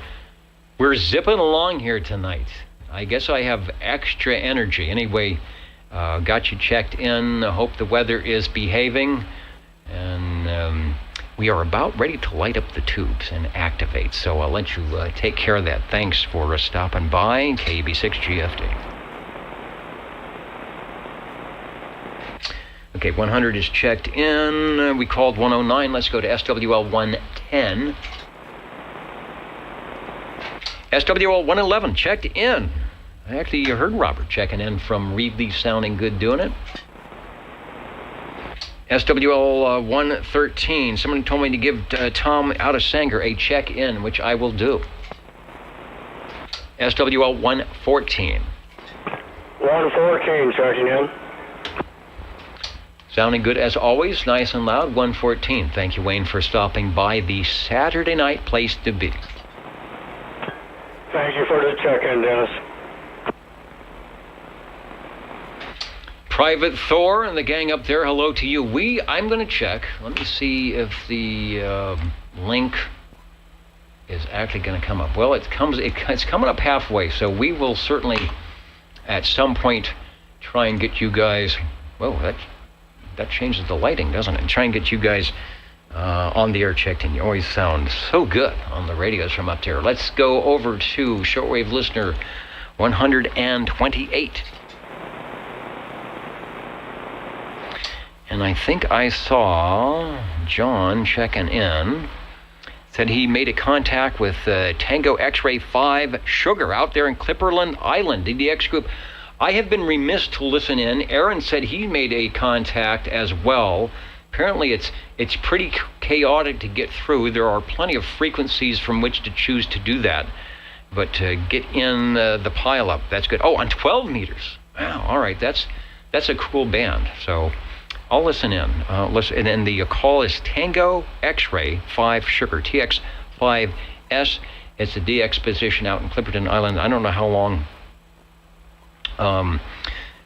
zipping along here tonight. I guess I have extra energy. Anyway, got you checked in. I hope the weather is behaving. And we are about ready to light up the tubes and activate. So I'll let you take care of that. Thanks for stopping by. KB6GFD. Okay, 100 is checked in. We called 109. Let's go to SWL 110. SWL 111 checked in. I actually heard Robert checking in from Reedley, sounding good doing it. SWL 113. Someone told me to give Tom out of Sanger a check-in, which I will do. SWL 114. 114, checking in. Sounding good as always, nice and loud. 114. Thank you, Wayne, for stopping by the Saturday night place to be. Thank you for the check-in, Dennis. Private Thor and the gang up there, hello to you. I'm going to check. Let me see if the link is actually going to come up. Well, it's coming up halfway, so we will certainly at some point try and get you guys. Whoa, that changes the lighting, doesn't it? Try and get you guys on the air checked in. You always sound so good on the radios from up there. Let's go over to shortwave listener 128. And I think I saw John checking in. Said he made a contact with Tango X-Ray 5 Sugar out there in Clipperland Island, DDX Group. I have been remiss to listen in. Aaron said he made a contact as well. Apparently it's pretty chaotic to get through. There are plenty of frequencies from which to choose to do that. But to get in the pileup, that's good. Oh, on 12 meters. Wow, all right, that's a cool band. So I'll listen in. And then the call is Tango X-Ray 5 Sugar, TX5S. It's a DX position out in Clipperton Island. I don't know how long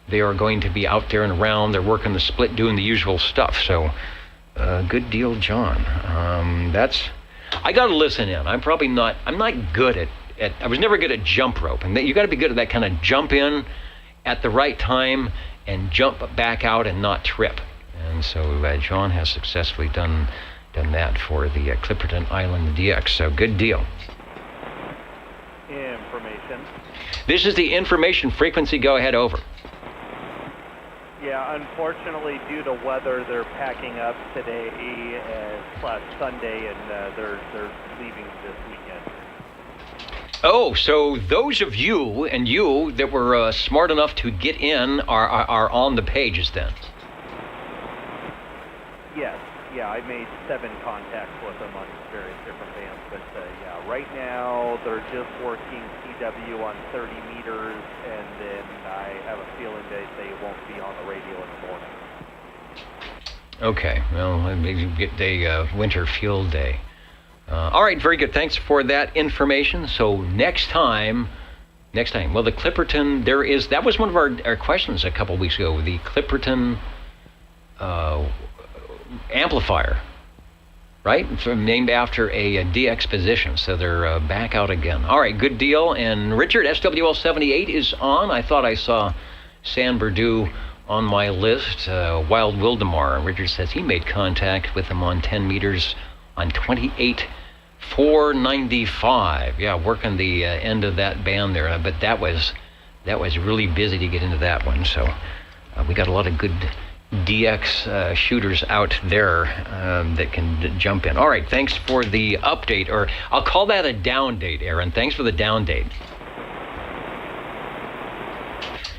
they are going to be out there and around. They're working the split, doing the usual stuff. So good deal, John. I got to listen in. I'm not good at I was never good at jump rope. And you got to be good at that kind of jump in at the right time and jump back out and not trip. And so John has successfully done that for the Clipperton Island DX. So good deal. Information. This is the information frequency. Go ahead, over. Yeah, unfortunately, due to weather, they're packing up today plus Sunday, and they're leaving this weekend. Oh, so those of you that were smart enough to get in are on the pages then? Yes. Yeah, I made 7 contacts with them on various different bands, but yeah, right now they're just working CW on 30 meters, and then I have a feeling that they won't be on the radio in the morning. Okay, well, maybe get a winter field day. All right, very good. Thanks for that information. So next time, well, the Clipperton, that was one of our questions a couple weeks ago, the Clipperton amplifier, right? Named after a DX position, so they're back out again. All right, good deal. And Richard, SWL 78 is on. I thought I saw San Berdue on my list, Wild Wildemar. Richard says he made contact with him on 10 meters on 28,495. Yeah, working the end of that band there, but that was really busy to get into that one. So we got a lot of good DX shooters out there that can jump in. All right, thanks for the update, or I'll call that a down date, Aaron. Thanks for the down date.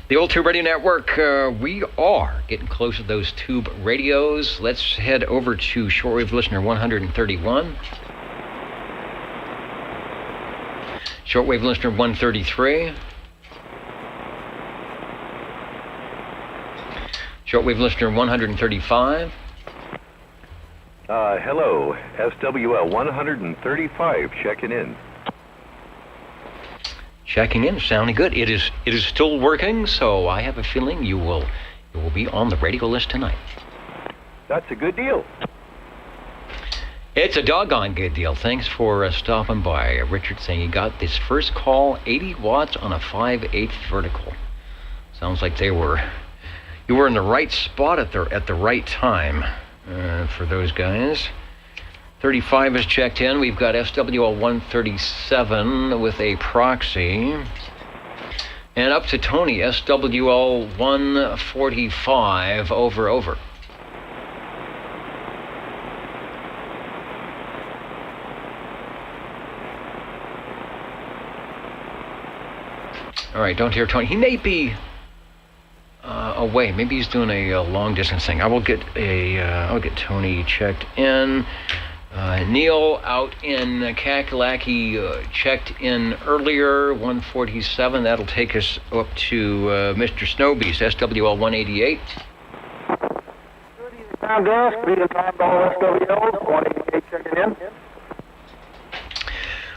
The Old Tube Radio Network, we are getting close to those tube radios. Let's head over to shortwave listener 131. Shortwave listener 133. Shortwave listener 135. Hello, SWL 135, checking in. Checking in, sounding good. It is still working, so I have a feeling you will be on the radio list tonight. That's a good deal. It's a doggone good deal. Thanks for stopping by. Richard saying he got this first call, 80 watts on a 5/8 vertical. Sounds like you were in the right spot at the right time for those guys. 35 is checked in. We've got SWL 137 with a proxy. And up to Tony, SWL 145, over. All right, don't hear Tony. He may be away. Maybe he's doing a long distance thing. I'll get Tony checked in. Neil out in Kakalaki checked in earlier, 147. That'll take us up to Mr. Snowbeast, SWL 188. Sound gas, Freedom Time Ball SWL 188 checking in.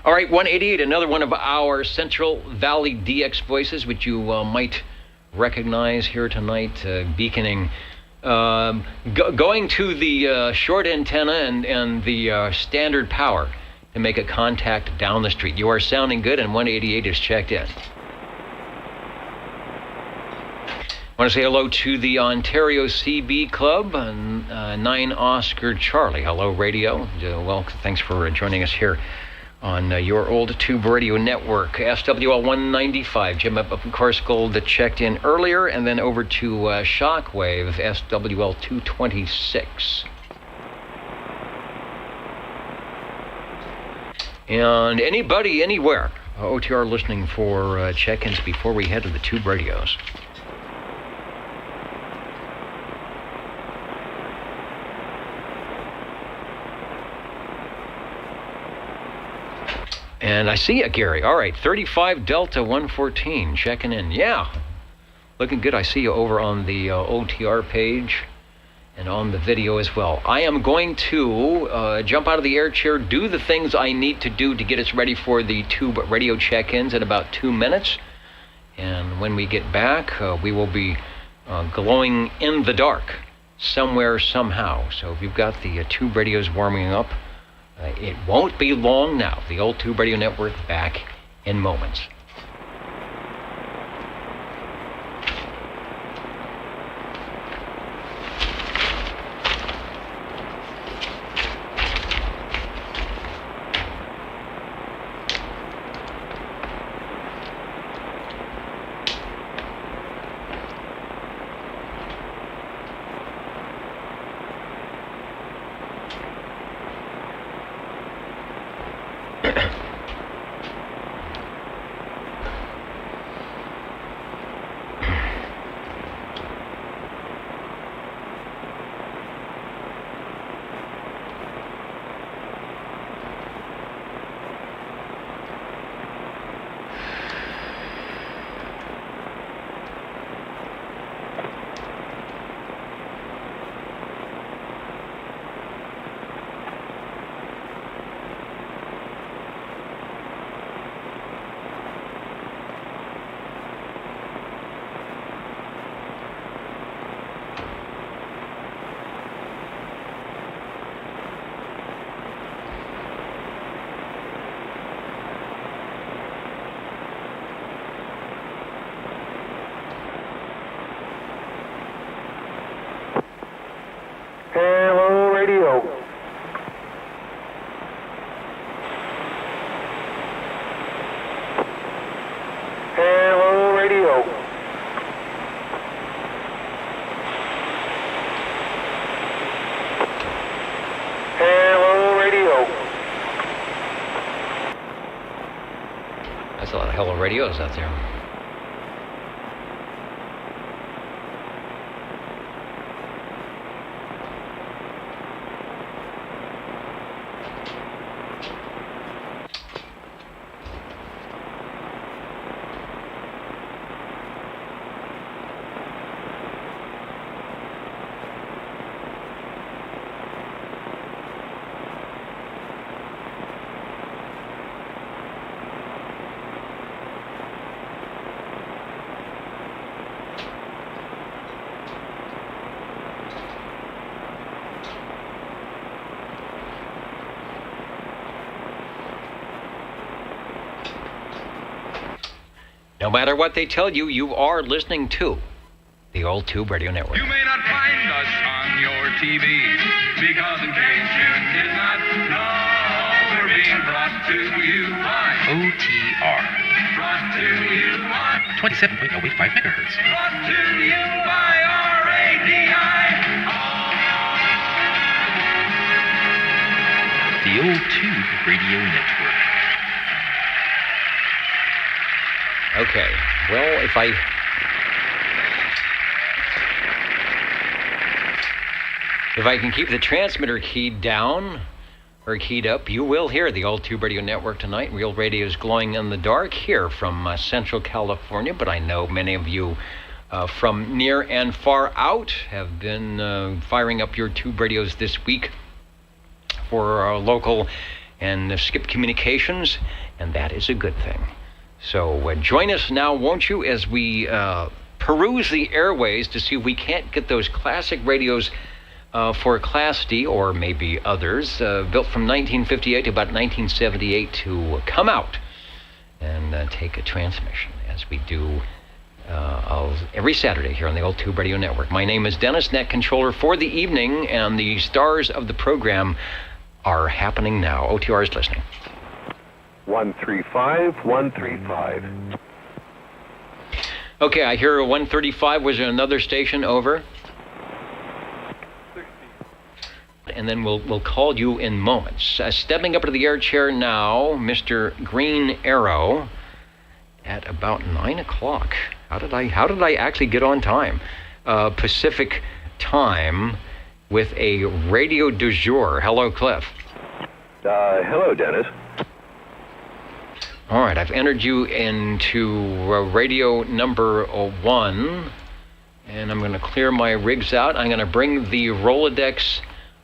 All right, 188, another one of our Central Valley DX voices, which you might recognize here tonight, beaconing. Going to the short antenna and the standard power to make a contact down the street. You are sounding good, and 188 is checked in. I want to say hello to the Ontario CB Club, 9 Oscar Charlie. Hello, radio. Well, thanks for joining us here on your old tube radio network. SWL 195. Jim, of course, Gold checked in earlier, and then over to Shockwave, SWL 226. And anybody, anywhere, OTR listening for check-ins before we head to the tube radios. And I see it, Gary. All right, 35 Delta 114, checking in. Yeah, looking good. I see you over on the OTR page and on the video as well. I am going to jump out of the air chair, do the things I need to do to get us ready for the tube radio check-ins in about 2 minutes. And when we get back, we will be glowing in the dark somewhere, somehow. So if you've got the tube radios warming up, it won't be long now. The old Tube Radio Network back in moments. Hello, radio. Hello, radio. Hello, radio. That's a lot of hello radios out there. No matter what they tell you, you are listening to the old Tube Radio Network. You may not find us on your TV, because in case you did not know, we're being brought to you by OTR. Brought to you by 27.085 megahertz. Brought to you by RADI. The old Tube Radio Network. Okay, well, if I can keep the transmitter keyed down or keyed up, you will hear the old Tube Radio Network tonight. Real radio is glowing in the dark here from Central California, but I know many of you from near and far out have been firing up your tube radios this week for local and skip communications, and that is a good thing. So join us now, won't you, as we peruse the airways to see if we can't get those classic radios for Class D, or maybe others, built from 1958 to about 1978, to come out and take a transmission, as we do every Saturday here on the old Tube Radio Network. My name is Dennis, net controller for the evening, and the stars of the program are happening now. OTR is listening. 135, 135. Okay, I hear a 135. Was there another station? Over. And then we'll call you in moments. Stepping up to the air chair now, Mr. Green Arrow, at about 9 o'clock. How did I actually get on time? Pacific time with a radio du jour. Hello, Cliff. Hello, Dennis. All right, I've entered you into radio number 1, and I'm going to clear my rigs out. I'm going to bring the Rolodex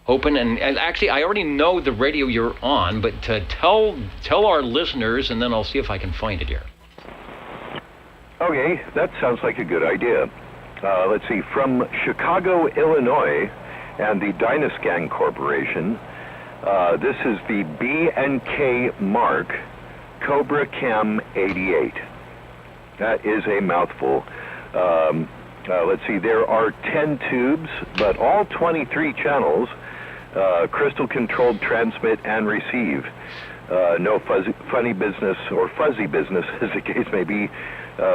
open, and actually, I already know the radio you're on, but to tell our listeners, and then I'll see if I can find it here. Okay, that sounds like a good idea. Let's see, from Chicago, Illinois, and the Dynascan Corporation, this is the B&K Mark Cobra Cam 88. That is a mouthful. Let's see, there are 10 tubes, but all 23 channels, crystal controlled transmit and receive. No funny business or fuzzy business, as the case may be,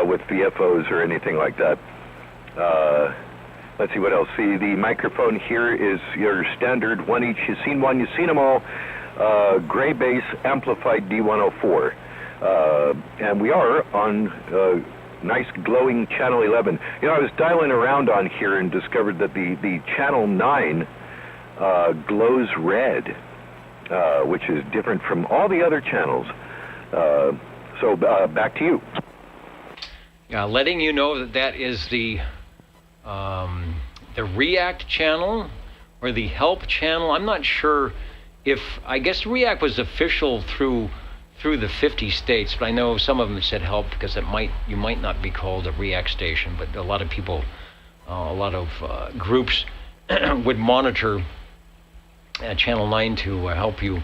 with VFOs or anything like that. Let's see what else. See, the microphone here is your standard one each. You've seen one, you've seen them all. Gray bass amplified D104. And we are on nice glowing channel 11. You know, I was dialing around on here and discovered that the channel 9 glows red, which is different from all the other channels. So back to you. Yeah, letting you know that is the React channel or the Help channel. I'm not sure if, I guess React was official through the 50 states, but I know some of them said Help because you might not be called a React station, but a lot of people, a lot of groups would monitor Channel 9 to help you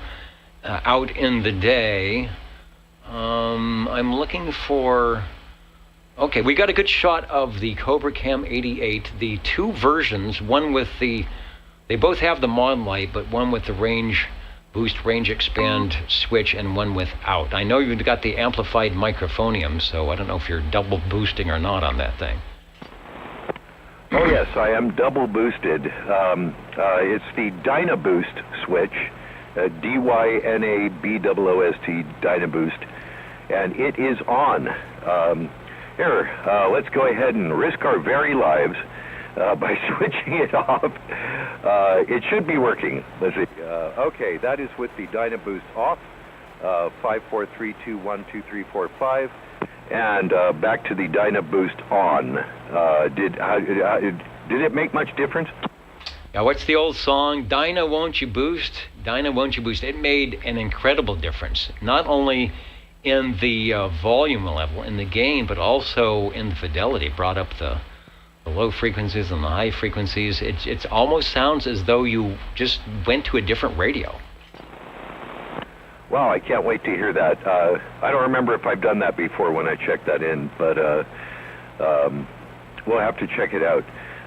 out in the day. I'm looking for... Okay, we got a good shot of the Cobra Cam 88. The two versions, one with the... They both have the mod light, but one with the range boost, range expand switch, and one without. I know you've got the amplified microphonium, so I don't know if you're double boosting or not on that thing. Oh yes, I am double boosted. It's the DynaBoost switch, DYNABOOST DynaBoost, and it is on. Here, let's go ahead and risk our very lives by switching it off. It should be working. Let's see. Okay, that is with the DynaBoost off. 543212345. And back to the DynaBoost on. Did it make much difference? Now, what's the old song? Dyna, won't you boost? Dyna, won't you boost? It made an incredible difference, not only in the volume level, in the gain, but also in the fidelity. It brought up the low frequencies and the high frequencies. It almost sounds as though you just went to a different radio. Wow, I can't wait to hear that. I don't remember if I've done that before when I checked that in, but we'll have to check it out.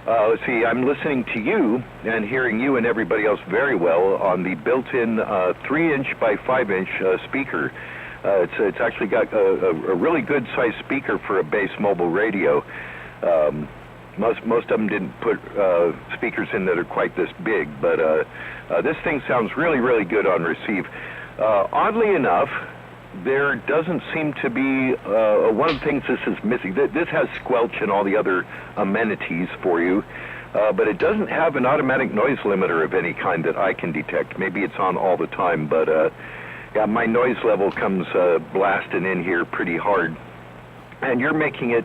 Let's see, I'm listening to you and hearing you and everybody else very well on the built-in 3-inch by 5-inch speaker. It's actually got a really good-sized speaker for a base mobile radio. Most of them didn't put speakers in that are quite this big, but this thing sounds really, really good on receive. Oddly enough, there doesn't seem to be one of the things this is missing. This has squelch and all the other amenities for you, but it doesn't have an automatic noise limiter of any kind that I can detect. Maybe it's on all the time, but yeah, my noise level comes blasting in here pretty hard, and you're making it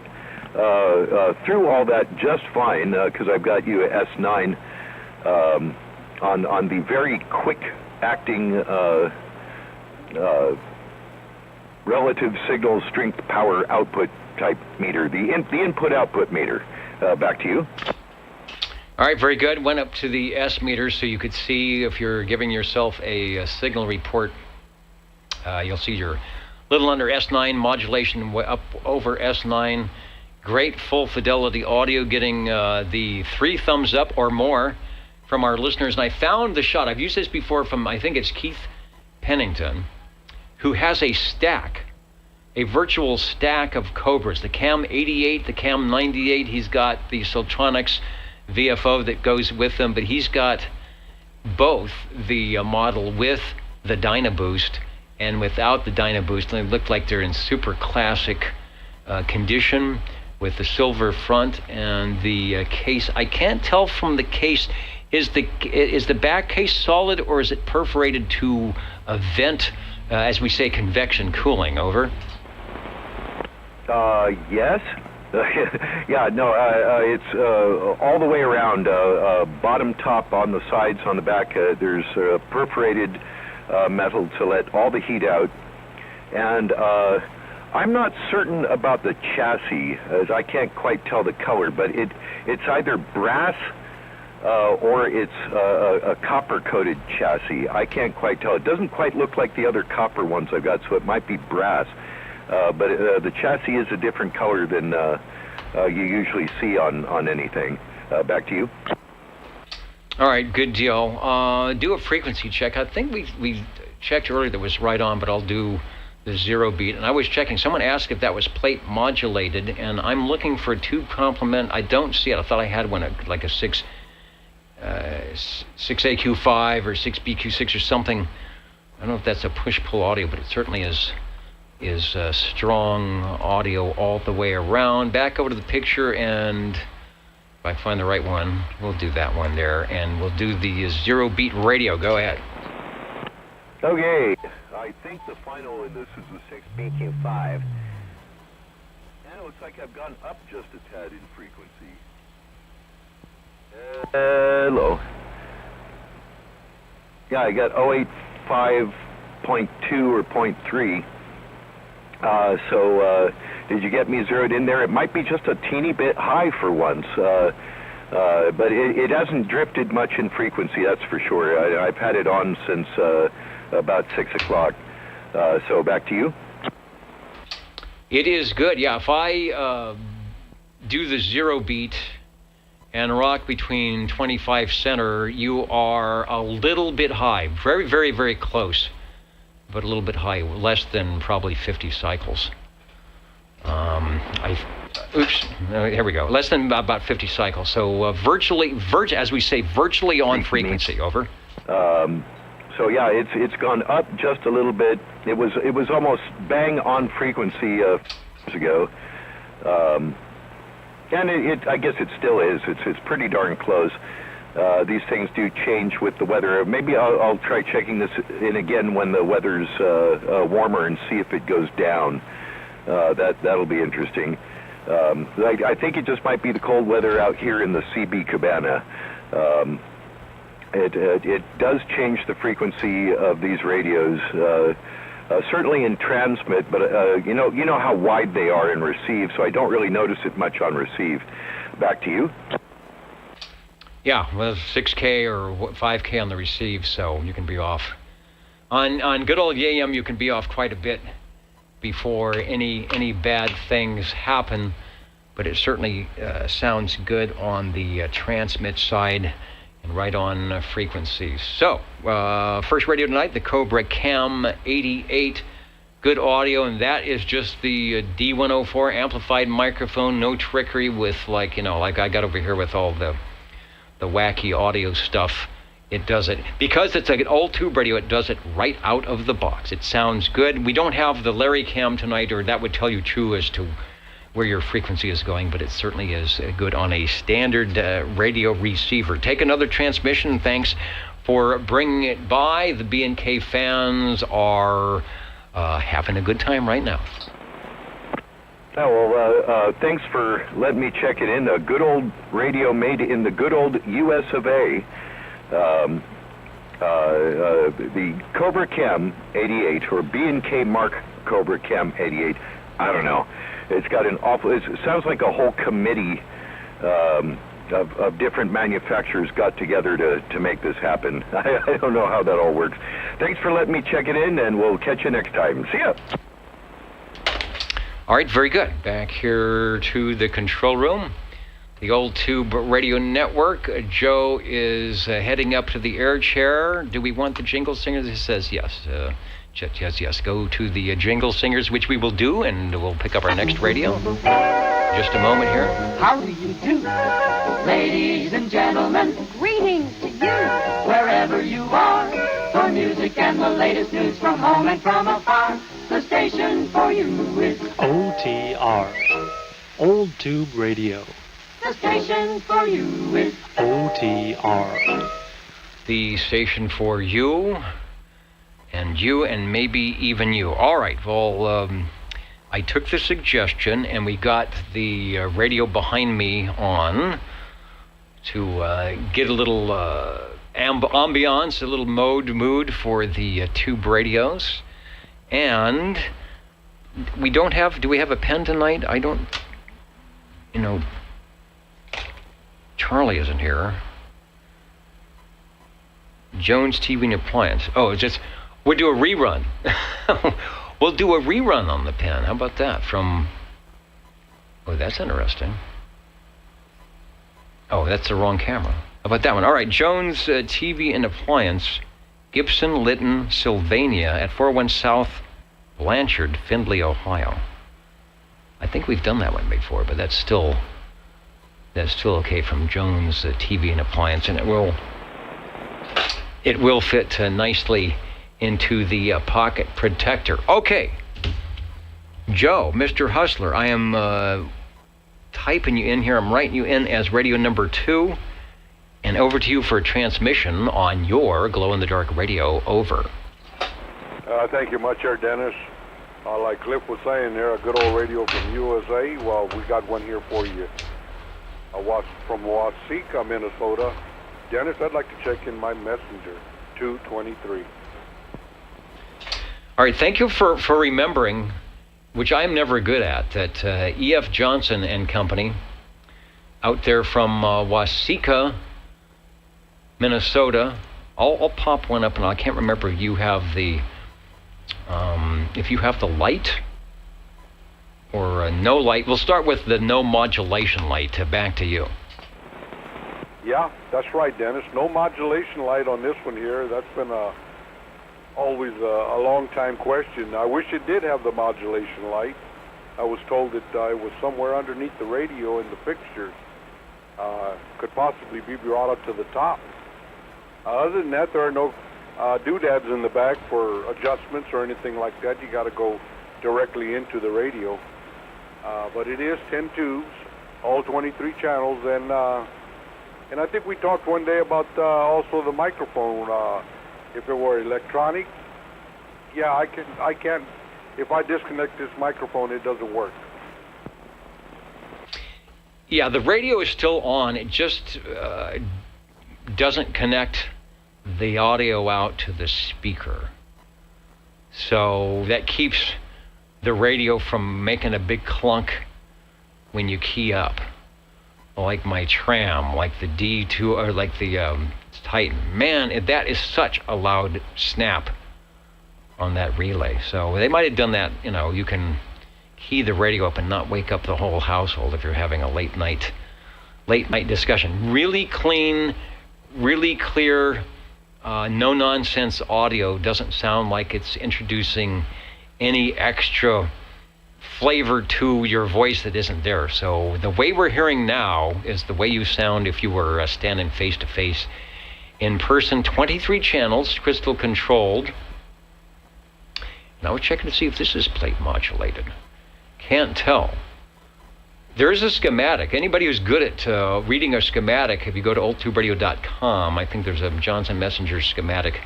through all that just fine, because I've got you at S9 on the very quick acting relative signal strength power output type meter, the input output meter. Back to you. All right, very good. Went up to the S meter so you could see if you're giving yourself a signal report. You'll see your little under S9 modulation up over S9. Great full fidelity audio, getting the 3 thumbs up or more from our listeners. And I found the shot. I've used this before from, I think it's Keith Pennington. who has a virtual stack of Cobras, the Cam 88, the Cam 98. He's got the Siltronics VFO that goes with them, but he's got both the model with the Dynaboost and without the Dynaboost. They look like they're in super classic condition with the silver front and the case. I can't tell from the case, is the back case solid or is it perforated to vent, as we say, convection cooling? Over. Yes. Yeah, no, it's all the way around, bottom, top, on the sides, on the back. There's perforated metal to let all the heat out. And I'm not certain about the chassis, as I can't quite tell the color, but it's either brass or it's a copper-coated chassis. I can't quite tell. It doesn't quite look like the other copper ones I've got, so it might be brass. But the chassis is a different color than you usually see on anything. Back to you. All right, good deal. Do a frequency check. I think we checked earlier that was right on, but I'll do the 0 beat. And I was checking. Someone asked if that was plate modulated, and I'm looking for a tube complement. I don't see it. I thought I had one like a 6AQ5 or 6BQ6 or something. I don't know if that's a push-pull audio, but it certainly is strong audio all the way around. Back over to the picture, and if I find the right one, we'll do that one there, and we'll do the 0 beat radio. Go ahead. Okay, I think the final in this is the 6BQ5. And it looks like I've gone up just a tad in frequency. Hello. Yeah, I got 085.2 or 0.3. So did you get me zeroed in there? It might be just a teeny bit high for once, but it hasn't drifted much in frequency, that's for sure. I've had it on since about 6 o'clock. So back to you. It is good, yeah. If I do the 0 beat and rock between 25 center, you are a little bit high. Very, very, very close, but a little bit high, less than probably 50 cycles. Here we go. Less than about 50 cycles. So virtually, as we say, virtually on frequency. Over. So yeah, it's gone up just a little bit. It was almost bang on frequency years ago, and I guess it still is. It's pretty darn close. These things do change with the weather. Maybe I'll try checking this in again when the weather's warmer and see if it goes down. That'll be interesting. I think it just might be the cold weather out here in the CB Cabana. It does change the frequency of these radios, certainly in transmit, but you know how wide they are in receive, so I don't really notice it much on receive. Back to you. Yeah, well, 6K or 5K on the receive, so you can be off. On good old AM, you can be off quite a bit before any bad things happen, but it certainly sounds good on the transmit side and right on frequencies. So, first radio tonight, the Cobra Cam 88. Good audio, and that is just the D104 amplified microphone, no trickery with like I got over here with all the wacky audio stuff. It does it. Because it's like an old tube radio, it does it right out of the box. It sounds good. We don't have the Larry Cam tonight, or that would tell you true as to where your frequency is going, but it certainly is good on a standard radio receiver. Take another transmission. Thanks for bringing it by. The B&K fans are having a good time right now. Oh, well, thanks for letting me check it in. A good old radio made in the good old US of A. The Cobra Cam 88, or B&K Mark Cobra Cam 88. I don't know. It's got it sounds like a whole committee of different manufacturers got together to make this happen. I don't know how that all works. Thanks for letting me check it in, and we'll catch you next time. See ya. All right, very good. Back here to the control room, the old tube radio network. Joe is heading up to the air chair. Do we want the jingle singer? He says yes. Yes. Go to the Jingle Singers, which we will do, and we'll pick up our next radio. Just a moment here. How do you do, ladies and gentlemen? Greetings to you, wherever you are. For music and the latest news from home and from afar, the station for you is OTR, Old Tube Radio. The station for you is OTR. The station for you, and maybe even you. All right, well, I took the suggestion, and we got the radio behind me on to get a little ambiance, a little mood for the tube radios. And we don't have, do we have a pen tonight? I don't, Charlie isn't here. Jones TV and Appliance. Oh, it's just, we'll do a rerun. We'll do a rerun on the pen. How about that? Oh, that's interesting. Oh, that's the wrong camera. How about that one? All right, Jones TV and Appliance, Gibson, Lytton, Sylvania at 401 South Blanchard, Findlay, Ohio. I think we've done that one before, but that's still okay from Jones TV and Appliance, and it will fit nicely into the pocket protector. Okay, Joe, Mr. Hustler, I am typing you in here. I'm writing you in as radio number 2, and over to you for a transmission on your glow-in-the-dark radio. Over. Thank you much, Dennis. Like Cliff was saying there, a good old radio from USA. Well, we got one here for you. From Waseca, Minnesota. Dennis, I'd like to check in my messenger, 223. All right, thank you for remembering, which I'm never good at, that E.F. Johnson and Company out there from Waseca, Minnesota. I'll pop one up, and I can't remember if you have the light or no light. We'll start with the no modulation light. Back to you. Yeah, that's right, Dennis. No modulation light on this one here. That's been always a long-time question. I wish it did have the modulation light. I was told that it was somewhere underneath the radio in the fixtures. Could possibly be brought up to the top. Other than that, there are no doodads in the back for adjustments or anything like that. You got to go directly into the radio. But it is 10 tubes, all 23 channels, and I think we talked one day about also the microphone. If it were electronic, yeah, I can't. If I disconnect this microphone, it doesn't work. Yeah, the radio is still on. It just doesn't connect the audio out to the speaker. So that keeps the radio from making a big clunk when you key up. Like my Tram, like the D2, or like the Titan. Man, that is such a loud snap on that relay. So they might have done that, you can key the radio up and not wake up the whole household if you're having a late night discussion. Really clean, really clear, no nonsense audio. Doesn't sound like it's introducing any extra flavor to your voice that isn't there. So the way we're hearing now is the way you sound if you were standing face to face in person. 23 channels, crystal controlled. Now we're checking to see if this is plate modulated. Can't tell. There's a schematic. Anybody who's good at reading a schematic, if you go to oldtuberadio.com, I think there's a Johnson Messenger schematic,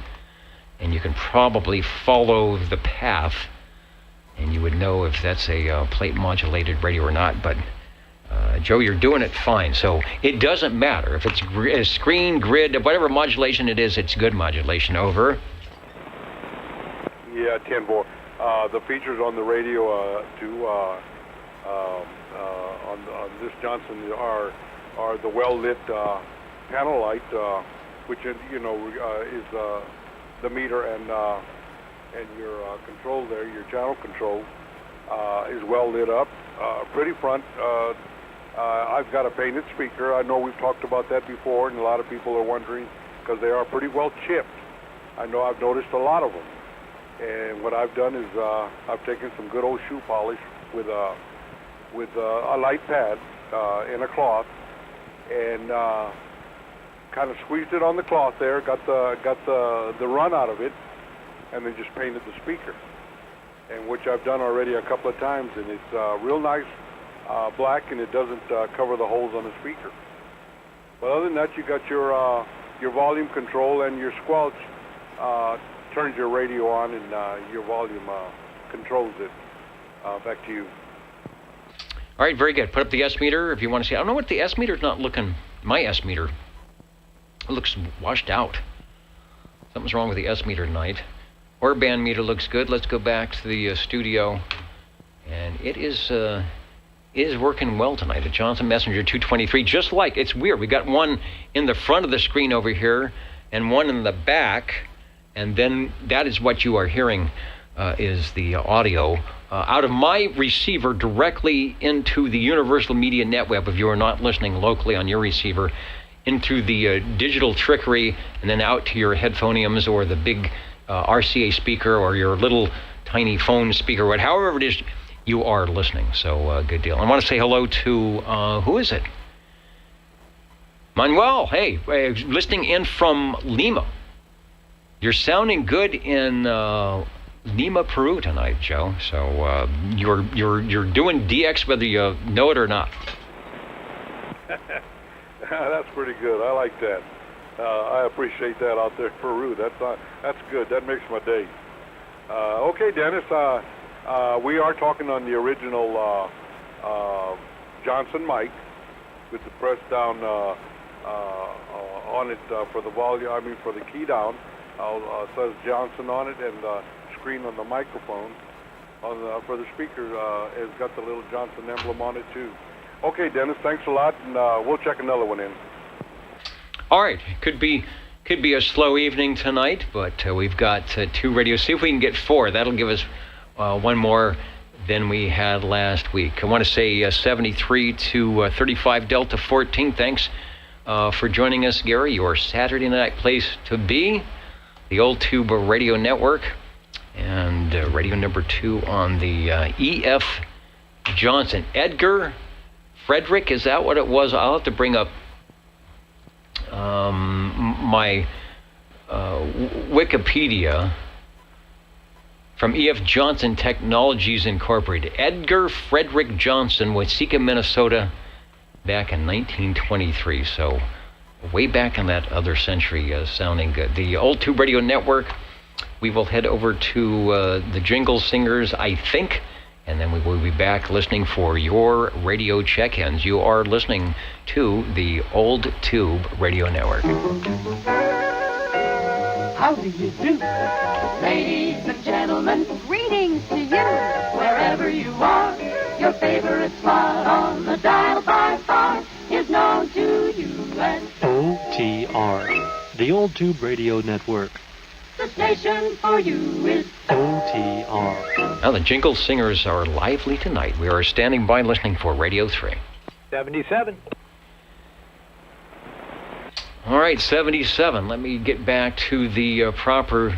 and you can probably follow the path, and you would know if that's a plate modulated radio or not. But Joe, you're doing it fine. So it doesn't matter if it's screen, grid, whatever modulation it is, it's good modulation. Over. Yeah, 10-4. The features on the radio on this Johnson are the well-lit panel light, which is the meter and your control there, your channel control, is well lit up. Pretty front. I've got a painted speaker. I know we've talked about that before, and a lot of people are wondering because they are pretty well chipped. I know I've noticed a lot of them. And what I've done is I've taken some good old shoe polish with a light pad in a cloth, and kind of squeezed it on the cloth there, got the run out of it, and then just painted the speaker. And which I've done already a couple of times, and it's real nice black, and it doesn't cover the holes on the speaker. But other than that, you got your volume control, and your squelch turns your radio on, and your volume controls it. Back to you. All right, very good. Put up the S meter if you want to see. I don't know what the S meter's not looking. My S meter, it looks washed out. Something's wrong with the S meter tonight. Or band meter looks good. Let's go back to the studio, and it is working well tonight. A Johnson Messenger 223, just like, it's weird. We got one in the front of the screen over here, and one in the back, and then that is what you are hearing is the audio out of my receiver directly into the Universal Media Netweb, if you are not listening locally on your receiver, into the digital trickery, and then out to your headphoniums or the big RCA speaker or your little tiny phone speaker, however it is you are listening. So good deal. I want to say hello to, who is it? Manuel, hey, listening in from Lima. You're sounding good in Lima, Peru tonight, Joe. So you're doing DX whether you know it or not. That's pretty good. I like that. I appreciate that out there in Peru. That's good. That makes my day. Okay, Dennis. We are talking on the original Johnson mic with the press down on it for the volume. I mean, for the key down. It says Johnson on it, and the screen on the microphone for the speaker has got the little Johnson emblem on it too. Okay, Dennis. Thanks a lot, and we'll check another one in. All right, could be a slow evening tonight, but we've got 2 radios. See if we can get 4. That'll give us one more than we had last week. I want to say 73 to 35 Delta 14. Thanks for joining us, Gary. Your Saturday night place to be, the Old Tube Radio Network, and radio number 2 on the EF Johnson. Edgar Frederick, is that what it was? I'll have to bring up my Wikipedia from EF Johnson Technologies Incorporated. Edgar Frederick Johnson, Waseca, Minnesota, back in 1923. So way back in that other century, sounding good. The Old Tube Radio Network, we will head over to the Jingle Singers, I think, and then we will be back listening for your radio check-ins. You are listening to the Old Tube Radio Network. How do you do? Ladies and gentlemen, greetings to you. Wherever you are, your favorite spot on the dial by far is known to you as OTR, the Old Tube Radio Network. the station for you is OTR. Now the Jingle Singers are lively tonight. We are standing by listening for Radio 3. 77. All right, 77. Let me get back to the proper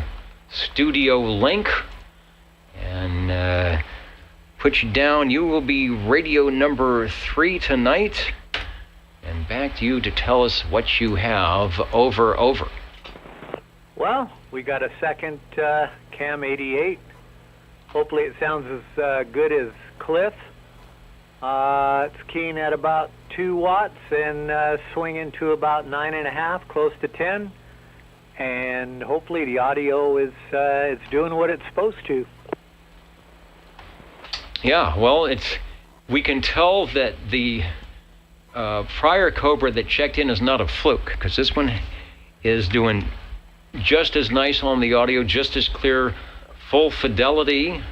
studio link and put you down. You will be radio number 3 tonight. And back to you to tell us what you have. Over. Well, we got a second Cam 88. Hopefully it sounds as good as Cliff. It's keying at about 2 watts and swinging to about 9.5, close to 10. And hopefully the audio is it's doing what it's supposed to. Yeah, well, we can tell that the prior Cobra that checked in is not a fluke, because this one is doing just as nice on the audio, just as clear, full fidelity,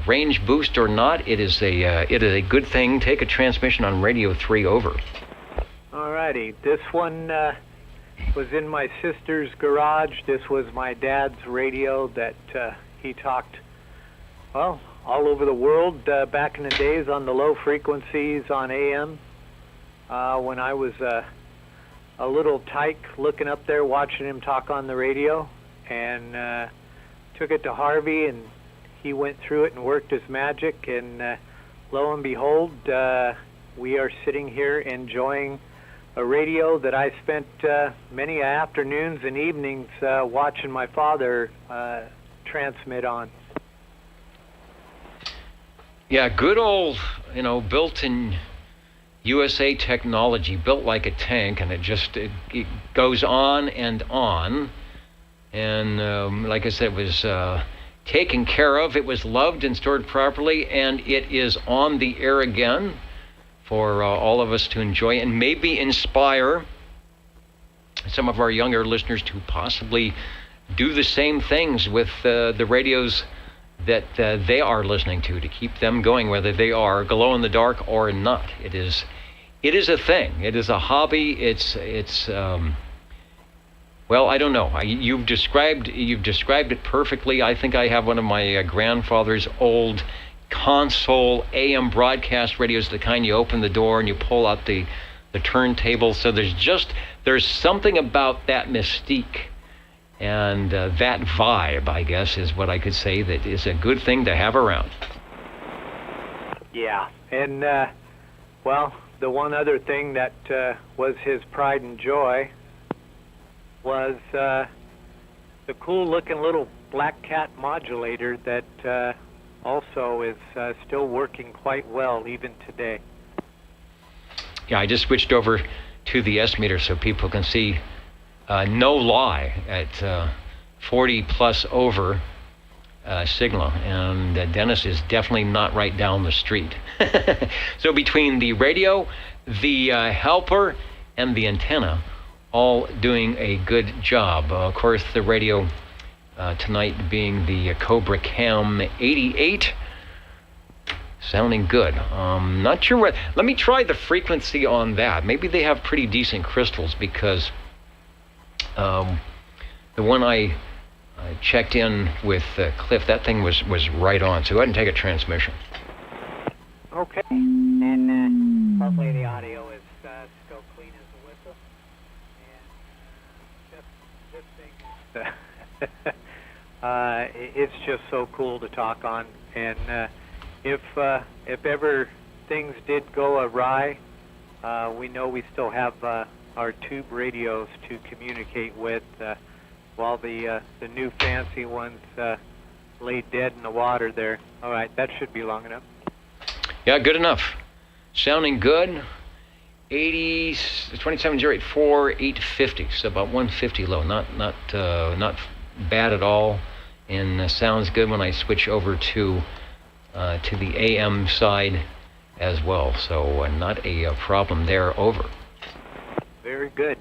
range boost or not. It is a good thing. Take a transmission on Radio 3 over. Alrighty, this one was in my sister's garage. This was my dad's radio that he talked, well, all over the world back in the days on the low frequencies on AM. When I was a little tyke looking up there watching him talk on the radio, and took it to Harvey, and he went through it and worked his magic, and lo and behold, we are sitting here enjoying a radio that I spent many afternoons and evenings watching my father transmit on. Yeah, good old, built in USA technology, built like a tank, and it goes on and on. And like I said, it was taken care of, it was loved and stored properly, and it is on the air again for all of us to enjoy and maybe inspire some of our younger listeners to possibly do the same things with the radios that they are listening to keep them going, whether they are glow in the dark or not. It is a thing. It is a hobby. It's well, I don't know. You've described it perfectly. I think I have one of my grandfather's old console AM broadcast radios, the kind you open the door and you pull out the turntable. So there's something about that mystique and that vibe, I guess, is what I could say, that is a good thing to have around. Yeah, and well, the one other thing that was his pride and joy was the cool-looking little Black Cat modulator that also is still working quite well even today. Yeah, I just switched over to the S-meter so people can see, no lie, at 40 plus over signal, and Dennis is definitely not right down the street. So between the radio, the helper, and the antenna, all doing a good job. Of course, the radio tonight being the Cobra Cam 88, sounding good. Not sure what. Let me try the frequency on that. Maybe they have pretty decent crystals, because the one I checked in with Cliff, that thing was right on. So go ahead and take a transmission. Okay. And hopefully the audio is still clean as a whistle. And this thing is it's just so cool to talk on. And if ever things did go awry, we know we still have our tube radios to communicate with, while the new fancy ones lay dead in the water there. All right, that should be long enough. Yeah, good enough. Sounding good. 27084 850, so about 150 low. Not bad at all, and sounds good when I switch over to the AM side as well. So not a problem there. Over. Very good.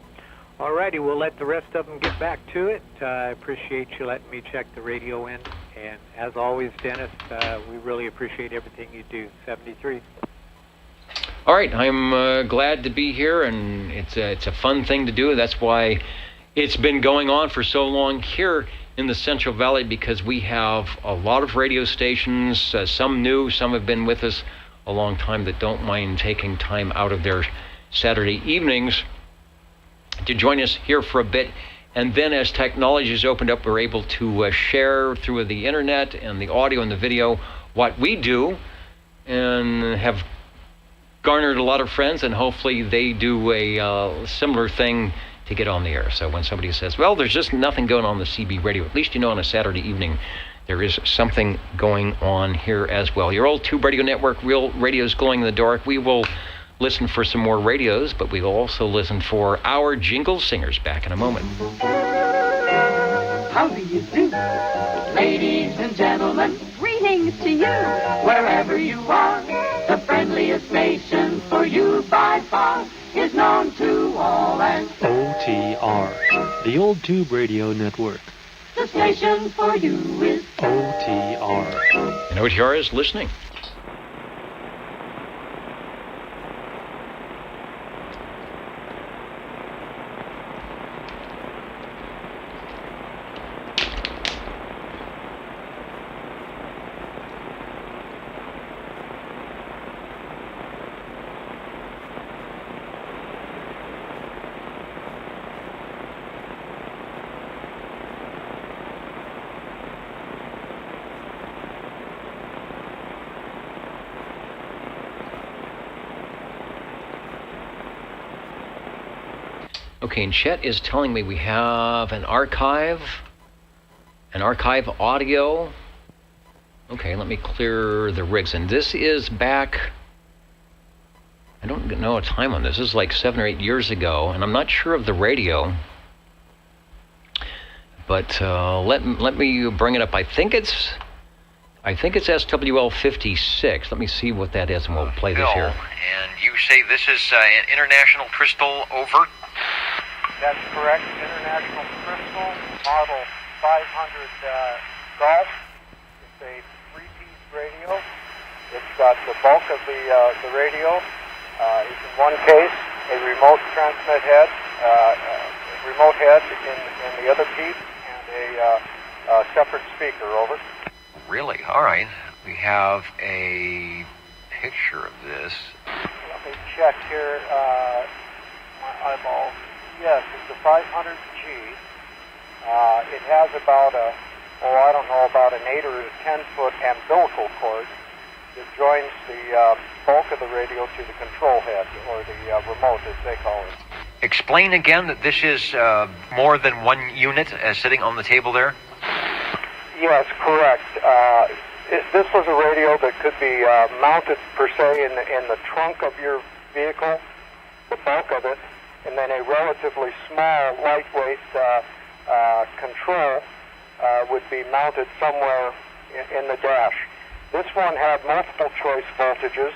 All righty, we'll let the rest of them get back to it. I appreciate you letting me check the radio in. And as always, Dennis, we really appreciate everything you do. 73. All right, I'm glad to be here, and it's a fun thing to do. That's why it's been going on for so long here in the Central Valley, because we have a lot of radio stations, some new, some have been with us a long time, that don't mind taking time out of their Saturday evenings to join us here for a bit. And then as technology has opened up, we're able to share through the internet and the audio and the video what we do, and have garnered a lot of friends, and hopefully they do a similar thing to get on the air. So when somebody says, well, there's just nothing going on the CB radio, at least you know on a Saturday evening there is something going on here as well. Your old Tube Radio Network, real radios glowing in the dark. We will listen for some more radios, but we will also listen for our jingle singers back in a moment. How do you do? Ladies and gentlemen, greetings to you. Wherever you are, the friendliest nation for you by far is known to all as OTR, the Old Tube Radio Network. The station for you is OTR. And OTR is listening. Okay, and Chet is telling me we have an archive audio. Okay, let me clear the rigs. And this is back, I don't know a time on this. This is like 7 or 8 years ago, and I'm not sure of the radio. But let me bring it up. I think it's SWL 56. Let me see what that is, and we'll play this here. And you say this is an International Crystal, over? That's correct. International Crystal, model 500 Golf. It's a three-piece radio. It's got the bulk of the radio. It's in one case, a remote transmit head, remote head in the other piece, and a separate speaker, over. Really? All right. We have a picture of this. Let me check here. My eyeball. Yes, it's a 500G. It has about about an 8 or 10 foot umbilical cord that joins the bulk of the radio to the control head, or the remote, as they call it. Explain again that this is more than one unit sitting on the table there? Yes, correct. This was a radio that could be mounted, per se, in the trunk of your vehicle, the bulk of it, and then a relatively small, lightweight control would be mounted somewhere in the dash. This one had multiple choice voltages,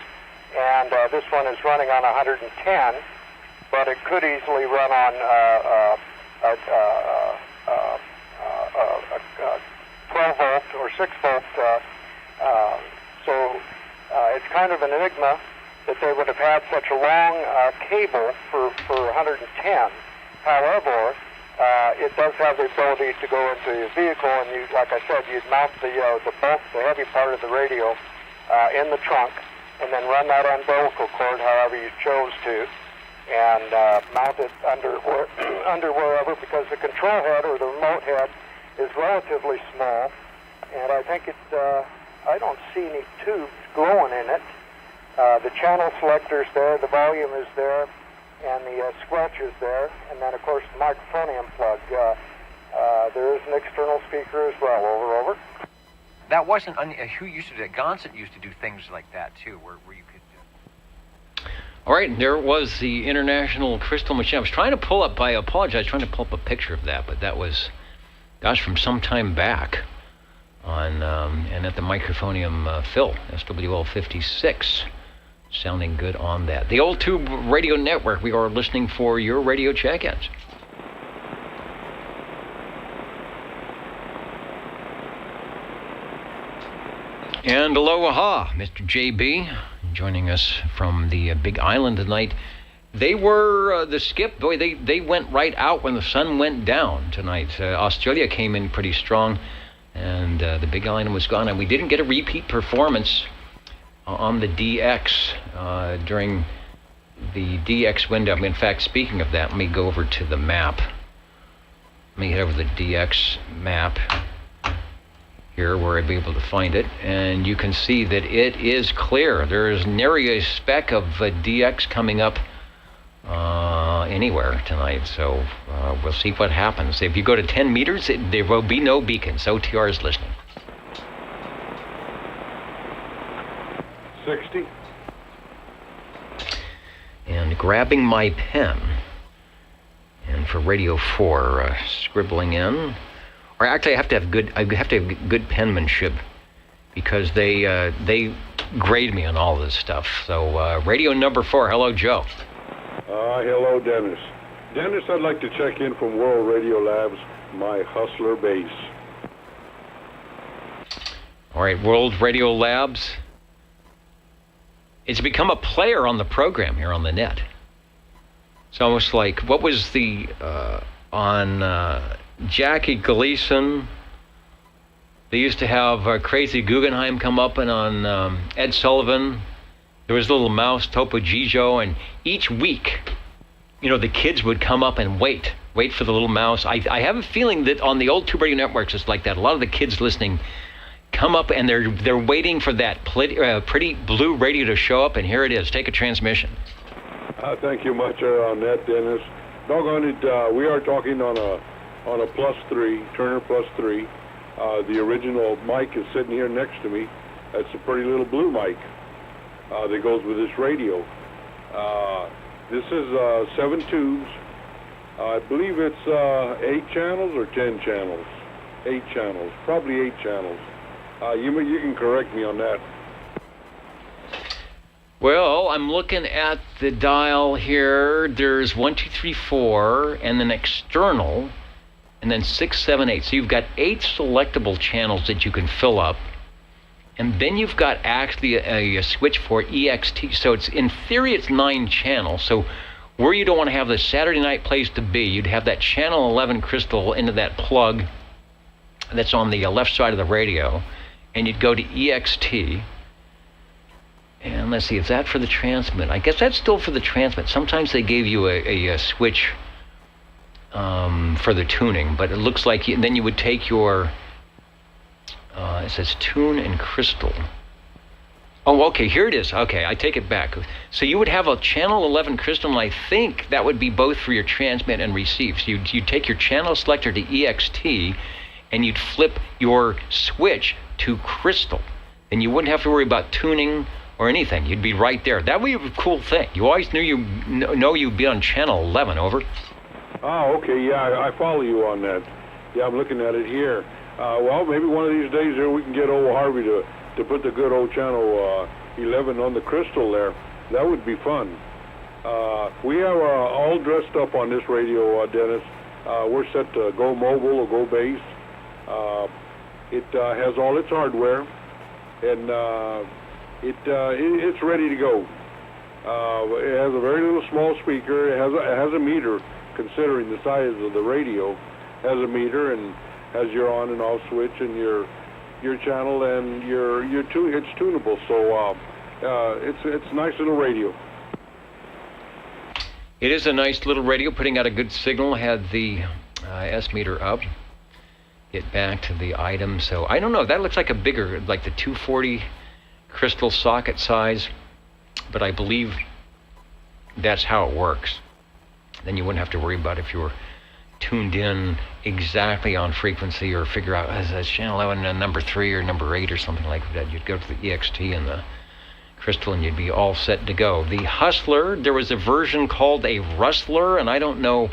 and this one is running on 110, but it could easily run on 12 volt or 6 volt. So it's kind of an enigma that they would have had such a long cable for 110. However, it does have the ability to go into your vehicle, and you, like I said, you'd mount the bulk, the heavy part of the radio in the trunk, and then run that umbilical cord however you chose to, and mount it under wherever, because the control head or the remote head is relatively small, and I think I don't see any tubes glowing in it. The channel selector's there, the volume is there, and the squelch is there, and then of course the microphonium plug. There is an external speaker as well. Over. That wasn't who used to do that. Gonset used to do things like that too, where you could. All right, there was the International Crystal Machine. I was trying to pull up. I apologize, trying to pull up a picture of that, but that was, gosh, from some time back. On and at the microphonium Phil, SWL 56. Sounding good on that. The Old Tube Radio Network, we are listening for your radio check-ins. And aloha, Mr. JB, joining us from the Big Island tonight. They were, the skip, boy, they went right out when the sun went down tonight. Australia came in pretty strong, and the Big Island was gone, and we didn't get a repeat performance on the DX during the DX window. In fact, speaking of that, let me go over to the map. Let me head over to the DX map here where I'll be able to find it, and you can see that it is clear. There is nary a speck of DX coming up anywhere tonight, so we'll see what happens. If you go to 10 meters, there will be no beacons. OTR is listening. 60. And grabbing my pen, and for Radio 4, scribbling in. Or actually, I have to have good penmanship, because they grade me on all this stuff. So radio number 4. Hello, Joe. Hello, Dennis. Dennis, I'd like to check in from World Radio Labs, my Hustler base. All right, World Radio Labs. It's become a player on the program here on the net. It's almost like, what was the, on Jackie Gleason, they used to have Crazy Guggenheim come up, and on Ed Sullivan, there was a little mouse, Topo Gigio, and each week, the kids would come up and wait for the little mouse. I have a feeling that on the Old Tube Radio Networks, it's like that. A lot of the kids listening come up, and they're waiting for that pretty blue radio to show up, and here it is. Take a transmission. Thank you much on that, Dennis. doggone it, we are talking on a +3, Turner +3. The original mic is sitting here next to me. It's a pretty little blue mic that goes with this radio. This is 7 tubes. I believe it's 8 channels or 10 channels. 8 channels, probably 8 channels. You can correct me on that. Well, I'm looking at the dial here. There's 1, 2, 3, 4, and then external, and then 6, 7, 8. So you've got 8 selectable channels that you can fill up. And then you've got actually a switch for EXT. So it's, in theory, it's 9 channels. So where you don't want to have the Saturday night place to be, you'd have that channel 11 crystal into that plug that's on the left side of the radio, and you'd go to EXT. And let's see, is that for the transmit? I guess that's still for the transmit. Sometimes they gave you a switch for the tuning, but it looks like then you would take your, it says tune and crystal. Oh, okay, here it is. Okay, I take it back. So you would have a channel 11 crystal, and I think that would be both for your transmit and receive. So you'd take your channel selector to EXT, and you'd flip your switch to crystal. And you wouldn't have to worry about tuning or anything. You'd be right there. That would be a cool thing. You always knew you'd be on channel 11, over. Oh, okay, yeah, I follow you on that. Yeah, I'm looking at it here. Well, maybe one of these days here we can get old Harvey to put the good old channel 11 on the crystal there. That would be fun. We are all dressed up on this radio, Dennis. We're set to go mobile or go base. It has all its hardware, and it's ready to go. It has a very little small speaker. It has a meter, considering the size of the radio. Has a meter and has your on and off switch and your channel and it's tunable. So it's a nice little radio. It is a nice little radio, putting out a good signal. Had the S meter up. Get back to the item. So I don't know. That looks like a bigger, like the 240 crystal socket size, but I believe that's how it works. Then you wouldn't have to worry about if you were tuned in exactly on frequency or figure out as channel 11 number 3 or number 8 or something like that. You'd go to the EXT and the crystal and you'd be all set to go. The Hustler, there was a version called a Rustler, and I don't know.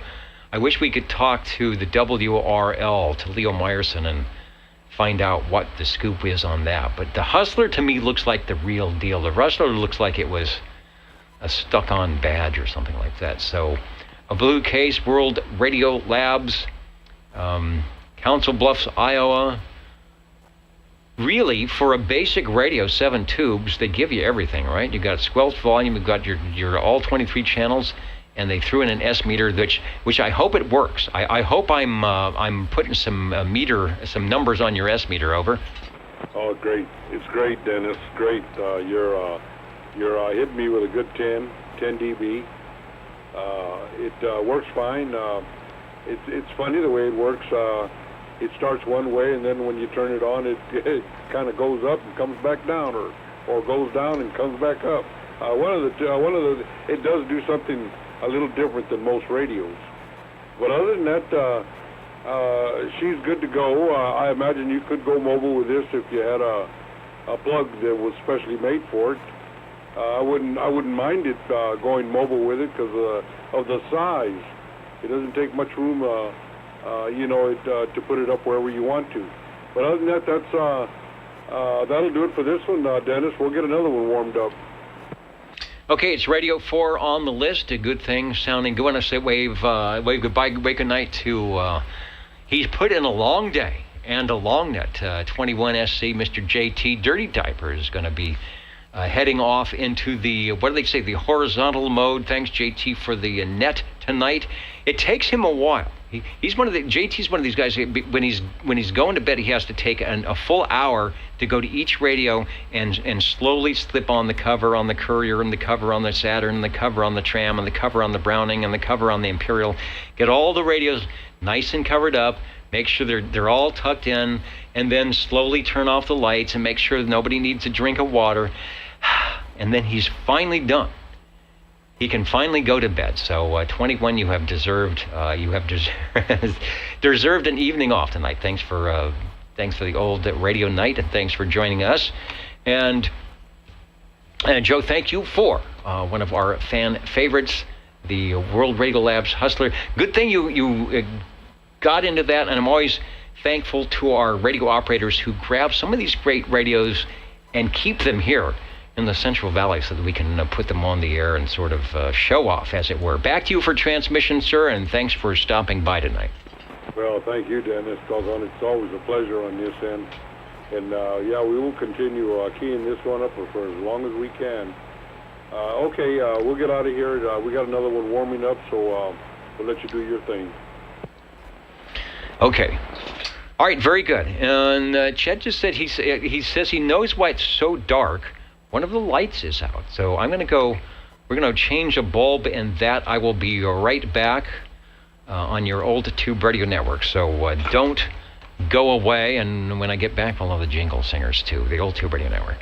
I wish we could talk to the WRL, to Leo Meyerson, and find out what the scoop is on that. But the Hustler to me looks like the real deal. The Rustler looks like it was a stuck-on badge or something like that. So a blue case, World Radio Labs, Council Bluffs, Iowa. Really, for a basic radio, 7 tubes, they give you everything, right? You've got squelch volume, you've got your all 23 channels, and they threw in an S meter, which I hope it works. I hope I'm putting some numbers on your S meter, over. Oh, great! It's great, Dennis. Great. You're hitting me with a good 10 dB. It works fine. It's funny the way it works. It starts one way, and then when you turn it on, it kind of goes up and comes back down, or goes down and comes back up. It does do something a little different than most radios. But other than that, she's good to go. I imagine you could go mobile with this if you had a plug that was specially made for it. I wouldn't mind it going mobile with it because of the size. It doesn't take much room, to put it up wherever you want to. But other than that, that'll do it for this one, Dennis. We'll get another one warmed up. Okay, it's Radio 4 on the list. A good thing, sounding good. I want to say wave goodbye, good night to, he's put in a long day and a long net. 21SC, Mr. JT Dirty Diaper is going to be heading off into the, what do they say, the horizontal mode. Thanks, JT, for the net tonight. It takes him a while. JT's one of these guys, when he's going to bed, he has to take a full hour to go to each radio and slowly slip on the cover on the Courier and the cover on the Saturn and the cover on the Tram and the cover on the Browning and the cover on the Imperial. Get all the radios nice and covered up, make sure they're all tucked in, and then slowly turn off the lights and make sure that nobody needs a drink of water. And then he's finally done. he can finally go to bed. So 21, you have deserved deserved an evening off tonight. Thanks for the old radio night, and thanks for joining us. And Joe, thank you for one of our fan favorites, the World Radio Labs Hustler. Good thing you got into that, and I'm always thankful to our radio operators who grab some of these great radios and keep them here in the Central Valley so that we can put them on the air and sort of show off, as it were. Back to you for transmission, sir, and thanks for stopping by tonight. Well, thank you, Dennis. Doggone, it's always a pleasure on this end. And, yeah, we will continue keying this one up for as long as we can. Okay, we'll get out of here. We got another one warming up, so we'll let you do your thing. Okay. All right, very good. And Chet just said he says he knows why it's so dark. One of the lights is out. So we're going to change a bulb, and that I will be right back on your old Tube Radio Network. So don't go away, and when I get back, we'll have the jingle singers too, the old Tube Radio Network.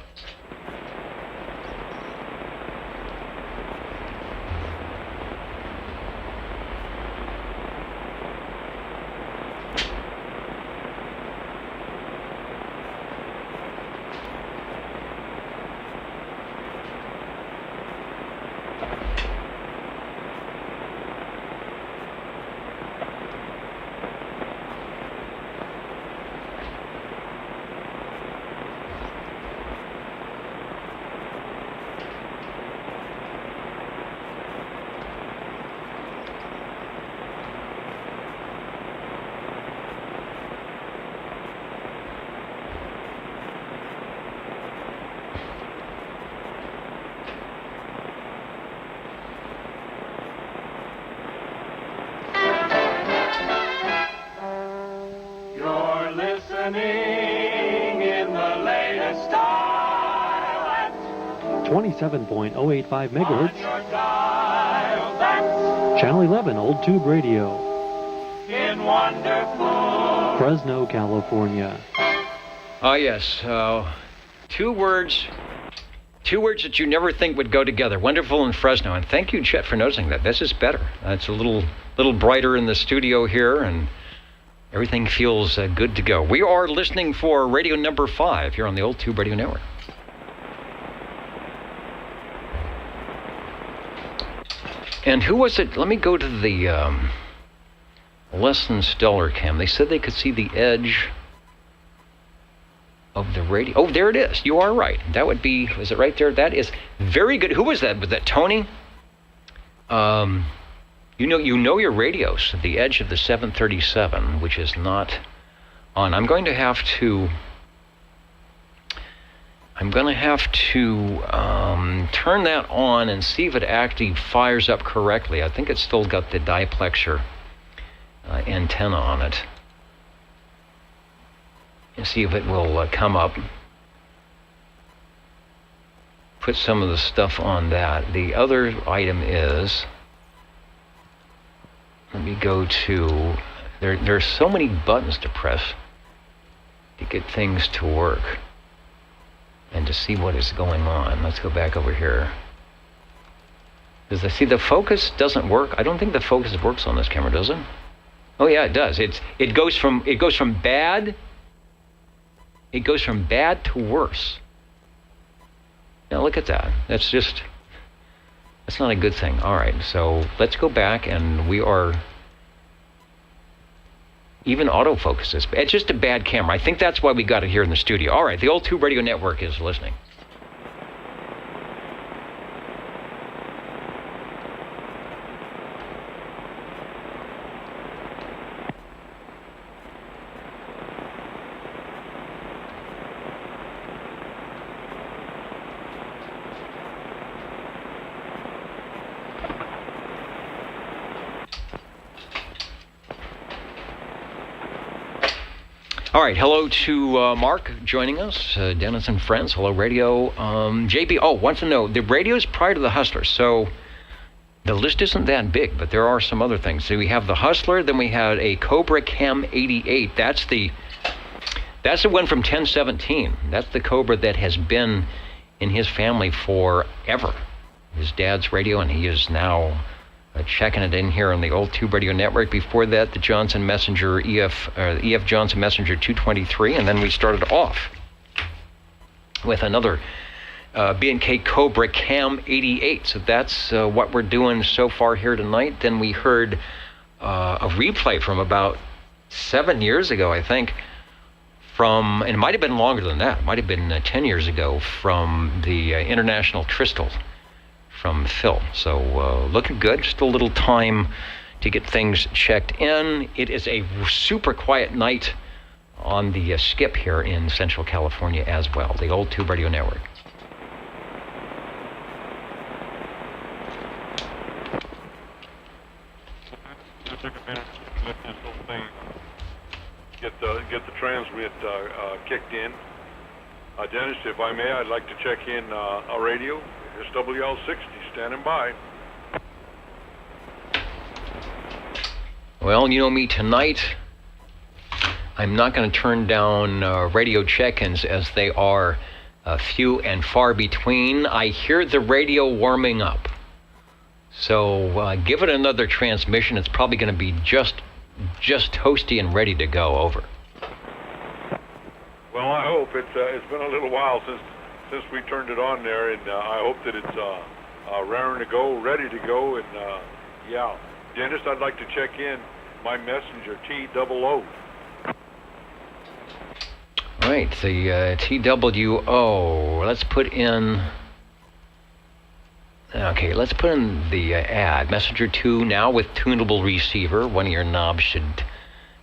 In the latest style 27.085 megahertz. Channel 11, Old Tube Radio. In wonderful Fresno, California. Yes. Two words that you never think would go together. Wonderful and Fresno. And thank you, Chet, for noticing that. This is better. It's a little brighter in the studio here, and everything feels good to go. We are listening for radio number 5 here on the Old Tube Radio Network. And who was it? Let me go to the less than stellar cam. They said they could see the edge of the radio. Oh, there it is. You are right. That would be, is it right there? That is very good. Who was that? Was that Tony? You know your radios. The edge of the 737, which is not on. I'm going to have to turn that on and see if it actually fires up correctly. I think it's still got the diplexer antenna on it. And see if it will come up. Put some of the stuff on that. The other item is, let me go to, there's so many buttons to press to get things to work and to see what is going on. Let's go back over here. Does I see the focus doesn't work? I don't think the focus works on this camera, does it? Oh yeah, it does. It goes from bad to worse. Now look at that. That's not a good thing. All right, so let's go back, and we are, even autofocus is, it's just a bad camera. I think that's why we got it here in the studio. All right, the Old Tube Radio Network is listening. All right, hello to Mark joining us, Dennis and friends, hello radio. JB, wants to know, the radios prior to the Hustler, so the list isn't that big, but there are some other things. So we have the Hustler, then we had a Cobra Cam 88, that's the one from 1017. That's the Cobra that has been in his family forever. his dad's radio, and he is now checking it in here on the Old Tube Radio Network. Before that, the Johnson Messenger EF Johnson Messenger 223, and then we started off with another B&K Cobra Cam 88. So that's what we're doing so far here tonight. Then we heard a replay from about 7 years ago, I think, and it might have been longer than that. It might have been 10 years ago, from the International Crystal from Phil. So looking good. Just a little time to get things checked in. It is a super quiet night on the skip here in Central California as well. The Old Tube Radio Network. Get the transmit kicked in. Dennis, if I may, I'd like to check in a radio. SWL 60, standing by. Well, you know me, tonight I'm not going to turn down radio check-ins, as they are few and far between. I hear the radio warming up. So give it another transmission. It's probably going to be just toasty and ready to go. Over. Well, I hope it's been a little while since we turned it on there, and I hope that it's raring to go, ready to go, and yeah. Dennis, I'd like to check in my messenger, TWO. All right, the TWO. Let's put in the ad. Messenger 2 now with tunable receiver. One of your knobs should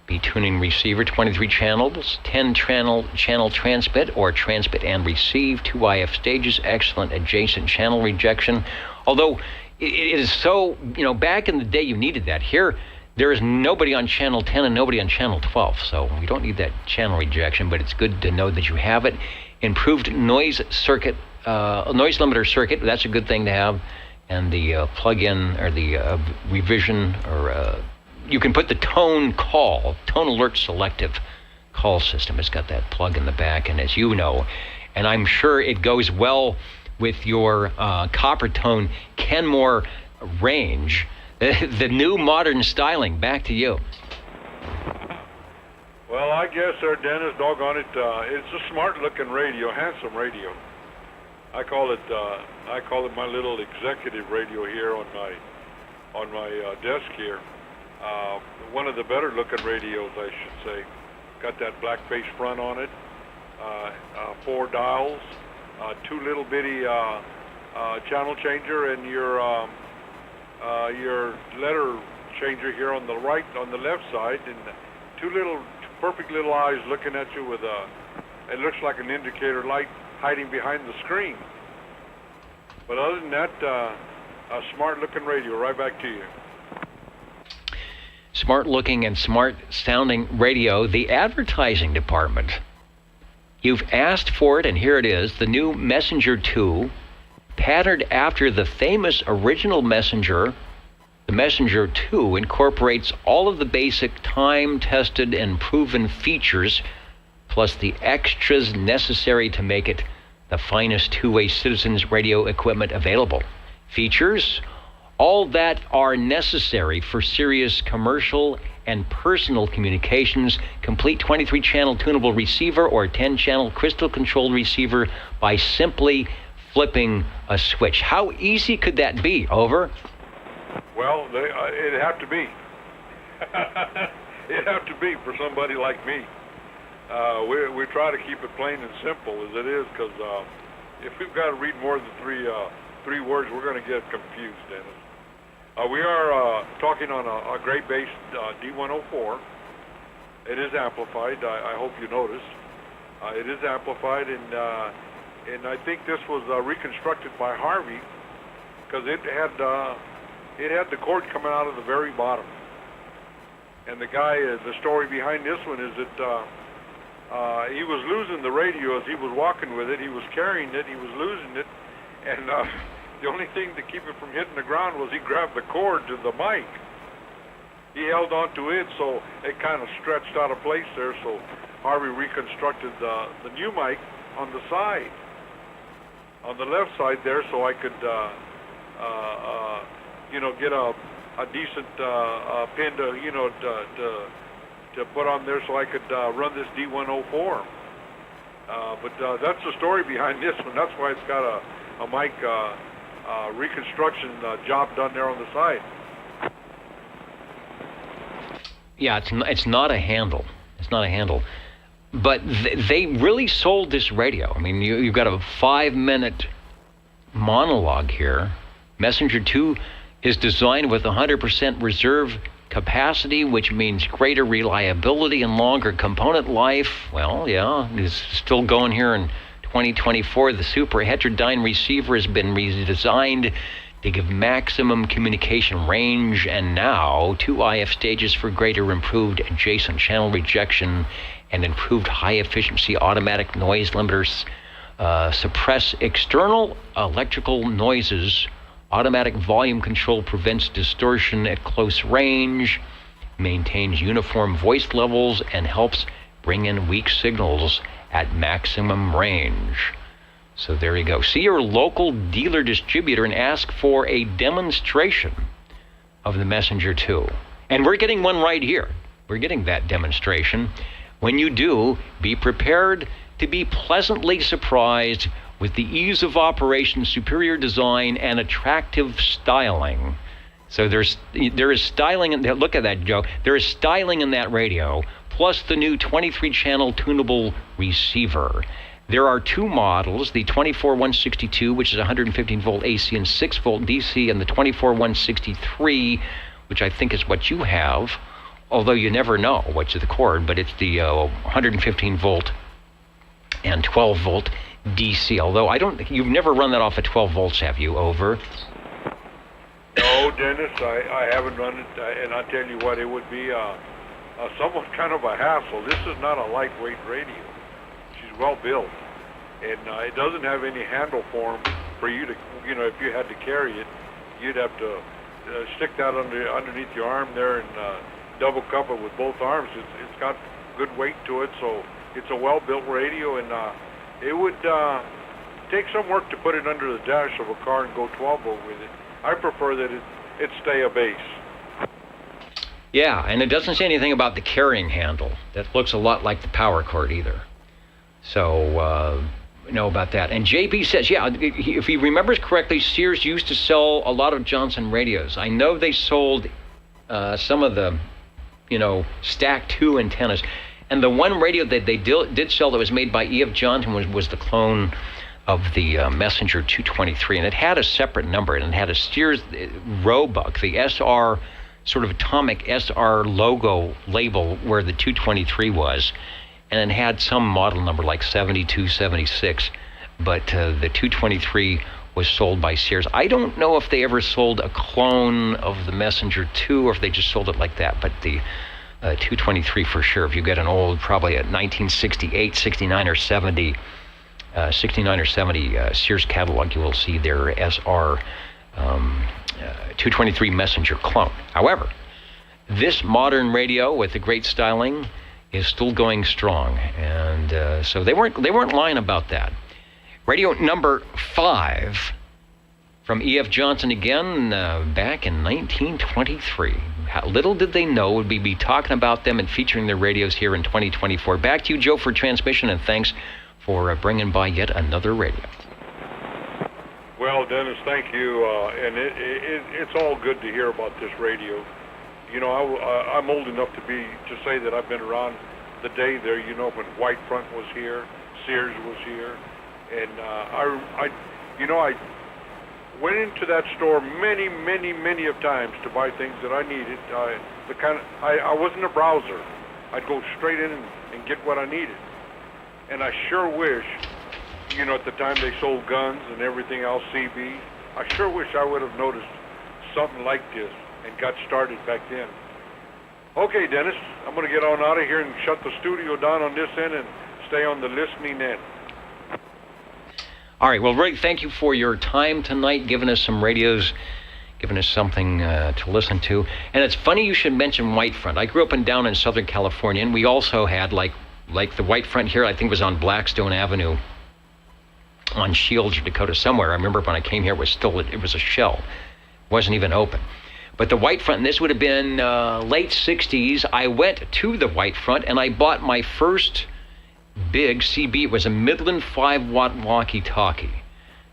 be tuning receiver. 23 channels, 10 channel transmit or transmit and receive. 2 IF stages, excellent adjacent channel rejection. Although it is so, back in the day you needed that. Here, there is nobody on channel 10 and nobody on channel 12, so you don't need that channel rejection, but it's good to know that you have it. Improved noise limiter circuit, that's a good thing to have. And the plug-in, or the revision, or you can put the tone alert selective call system. It's got that plug in the back, and as you know, and I'm sure it goes well with your copper tone Kenmore range, the new modern styling. Back to you. Well, I guess, Dennis, doggone it, it's a smart-looking radio, handsome radio. I call it my little executive radio here on my desk here. One of the better-looking radios, I should say. Got that black face front on it. 4 dials, 2 little bitty channel changer, and your letter changer here on the right, on the left side, and 2 perfect little eyes looking at you with it looks like an indicator light hiding behind the screen. But other than that, a smart-looking radio. Right back to you. Smart-looking and smart-sounding radio. The advertising department. You've asked for it, and here it is. The new Messenger 2, patterned after the famous original Messenger. The Messenger 2 incorporates all of the basic time-tested and proven features, plus the extras necessary to make it the finest two-way citizens radio equipment available. Features, all that are necessary for serious commercial and personal communications. Complete 23-channel tunable receiver or 10-channel crystal-controlled receiver by simply flipping a switch. How easy could that be? Over. Well, it'd have to be. It'd have to be for somebody like me. We try to keep it plain and simple as it is, because if we've got to read more than three words, we're going to get confused, Dennis. We are talking on a gray-based D104. It is amplified. I hope you noticed. It is amplified, and I think this was reconstructed by Harvey, because it had the cord coming out of the very bottom. And the story behind this one is that he was losing the radio as he was walking with it. He was carrying it. He was losing it. And the only thing to keep it from hitting the ground was he grabbed the cord to the mic. He held on to it, so it kind of stretched out of place there. So Harvey reconstructed the new mic on the side, on the left side there, so I could get a decent pin to, to put on there so I could run this D104. But that's the story behind this one. That's why it's got a mic reconstruction job done there on the side. Yeah, it's not a handle. It's not a handle. But they really sold this radio. I mean, you've got a 5-minute monologue here. Messenger 2 is designed with 100% reserve capacity, which means greater reliability and longer component life. Well, yeah, it's still going here in 2024. The super heterodyne receiver has been redesigned to give maximum communication range, and now 2 IF stages for greater improved adjacent channel rejection and improved high-efficiency automatic noise limiters, suppress external electrical noises. Automatic volume control prevents distortion at close range, maintains uniform voice levels, and helps bring in weak signals at maximum range. So there you go. See your local dealer distributor and ask for a demonstration of the Messenger 2. And we're getting one right here. We're getting that demonstration. When you do, be prepared to be pleasantly surprised with the ease of operation, superior design, and attractive styling. So there is styling in that. Look at that, Joe. There is styling in that radio, plus the new 23-channel tunable receiver. There are 2 models, the 24162, which is 115-volt AC and 6-volt DC, and the 24163, which I think is what you have, although you never know what's the cord, but it's the 115-volt and 12-volt DC, although you've never run that off at 12 volts, have you? Over. No, Dennis, I haven't run it, and I tell you what, it would be somewhat kind of a hassle. This is not a lightweight radio. She's well built, and it doesn't have any handle form for you to, if you had to carry it, you'd have to stick that underneath your arm there and double cup it with both arms. It's got good weight to it, so it's a well-built radio, and it would take some work to put it under the dash of a car and go 12-volt with it. I prefer that it stay a base. Yeah, and it doesn't say anything about the carrying handle. That looks a lot like the power cord either. So, know about that. And JB says, yeah, if he remembers correctly, Sears used to sell a lot of Johnson radios. I know they sold some of the, Stack 2 antennas. And the one radio that they did sell that was made by E.F. Johnson was the clone of the Messenger 223, and it had a separate number, and it had a Sears Roebuck, the SR, sort of atomic SR logo label where the 223 was, and it had some model number like 7276, but the 223 was sold by Sears. I don't know if they ever sold a clone of the Messenger 2 or if they just sold it like that, but the 223 for sure. If you get an old, probably a 1968, 69 or 70 Sears catalog, you will see their SR 223 Messenger clone. However, this modern radio with the great styling is still going strong, and so they weren't lying about that. Radio number 5 from E.F. Johnson again, back in 1923. How little did they know would we be talking about them and featuring their radios here in 2024. Back to you, Joe, for transmission, and thanks for bringing by yet another radio. Well, Dennis, thank you, and it's all good to hear about this radio. I'm old enough to say that I've been around the day there, when White Front was here, Sears was here, and I went into that store many, many, many of times to buy things that I needed. I wasn't a browser. I'd go straight in and get what I needed. And I sure wish, at the time they sold guns and everything else, CB, I sure wish I would have noticed something like this and got started back then. Okay, Dennis, I'm going to get on out of here and shut the studio down on this end and stay on the listening end. All right, well, Rick, thank you for your time tonight, giving us some radios, giving us something to listen to. And it's funny you should mention White Front. I grew up and down in Southern California, and we also had, like the White Front here, I think was on Blackstone Avenue. on Shields, Dakota, somewhere. I remember when I came here, it was a shell. It wasn't even open. But the White Front, and this would have been late 60s, I went to the White Front and I bought my first big CB. It was a Midland 5-watt walkie-talkie.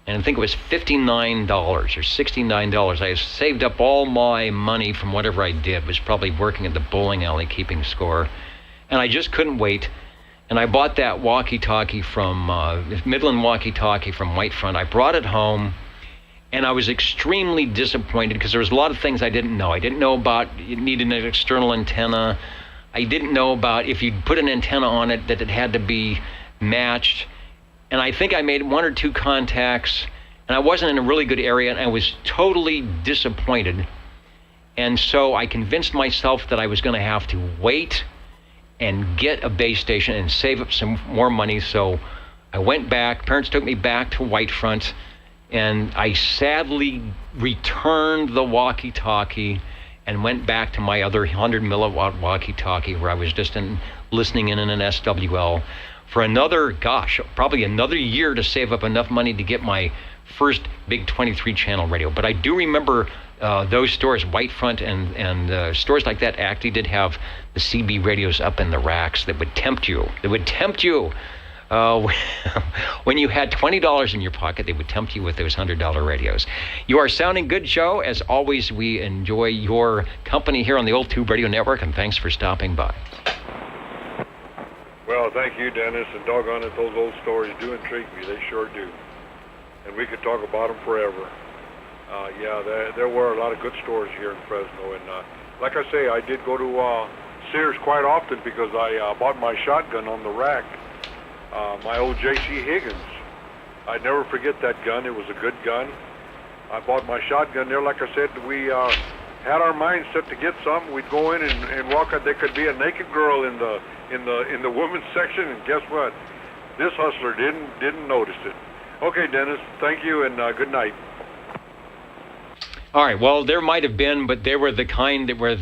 And I think it was $59 or $69. I saved up all my money from whatever I did. Was probably working at the bowling alley keeping score. And I just couldn't wait. And I bought that walkie-talkie from, Midland walkie-talkie from White Front. I brought it home. And I was extremely disappointed because there was a lot of things I didn't know. I didn't know about you needed an external antenna. I didn't know about if you put an antenna on it that it had to be matched. And I think I made 1 or 2 contacts, and I wasn't in a really good area, and I was totally disappointed. And so I convinced myself that I was going to have to wait and get a base station and save up some more money. So I went back. Parents took me back to White Front. And I sadly returned the walkie-talkie and went back to my other 100 milliwatt walkie-talkie where I was just listening in an SWL for another, probably another year to save up enough money to get my first big 23-channel radio. But I do remember those stores, White Front and stores like that actually did have the CB radios up in the racks that would tempt you. When you had $20 in your pocket, they would tempt you with those $100 radios. You are sounding good, Joe. As always, we enjoy your company here on the Old Tube Radio Network, and thanks for stopping by. Well, thank you, Dennis, and doggone it, those old stories do intrigue me. They sure do. And we could talk about them forever. There were a lot of good stores here in Fresno, and like I say, I did go to Sears quite often because I bought my shotgun on the rack. My old J.C. Higgins. I'd never forget that gun. It was a good gun. I bought my shotgun there. Like I said, we had our minds set to get something. We'd go in and walk out. There could be a naked girl in the women's section, and guess what? This hustler didn't notice it. Okay, Dennis. Thank you, and good night. All right. Well, there might have been, but they were the kind that were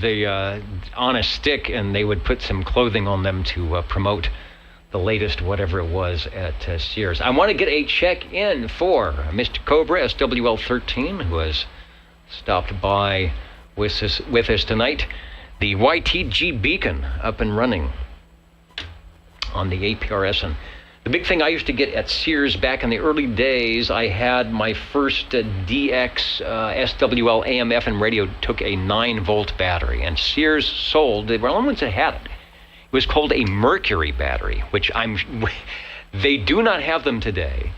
on a stick, and they would put some clothing on them to promote the latest whatever it was at Sears. I want to get a check-in for Mr. Cobra, SWL 13, who has stopped by with us tonight. The YTG beacon up and running on the APRS. And the big thing I used to get at Sears back in the early days, I had my first DX SWL AM FM radio, took a 9-volt battery. And Sears sold, they were the only ones that had it. It was called a Mercury battery, which they do not have them today,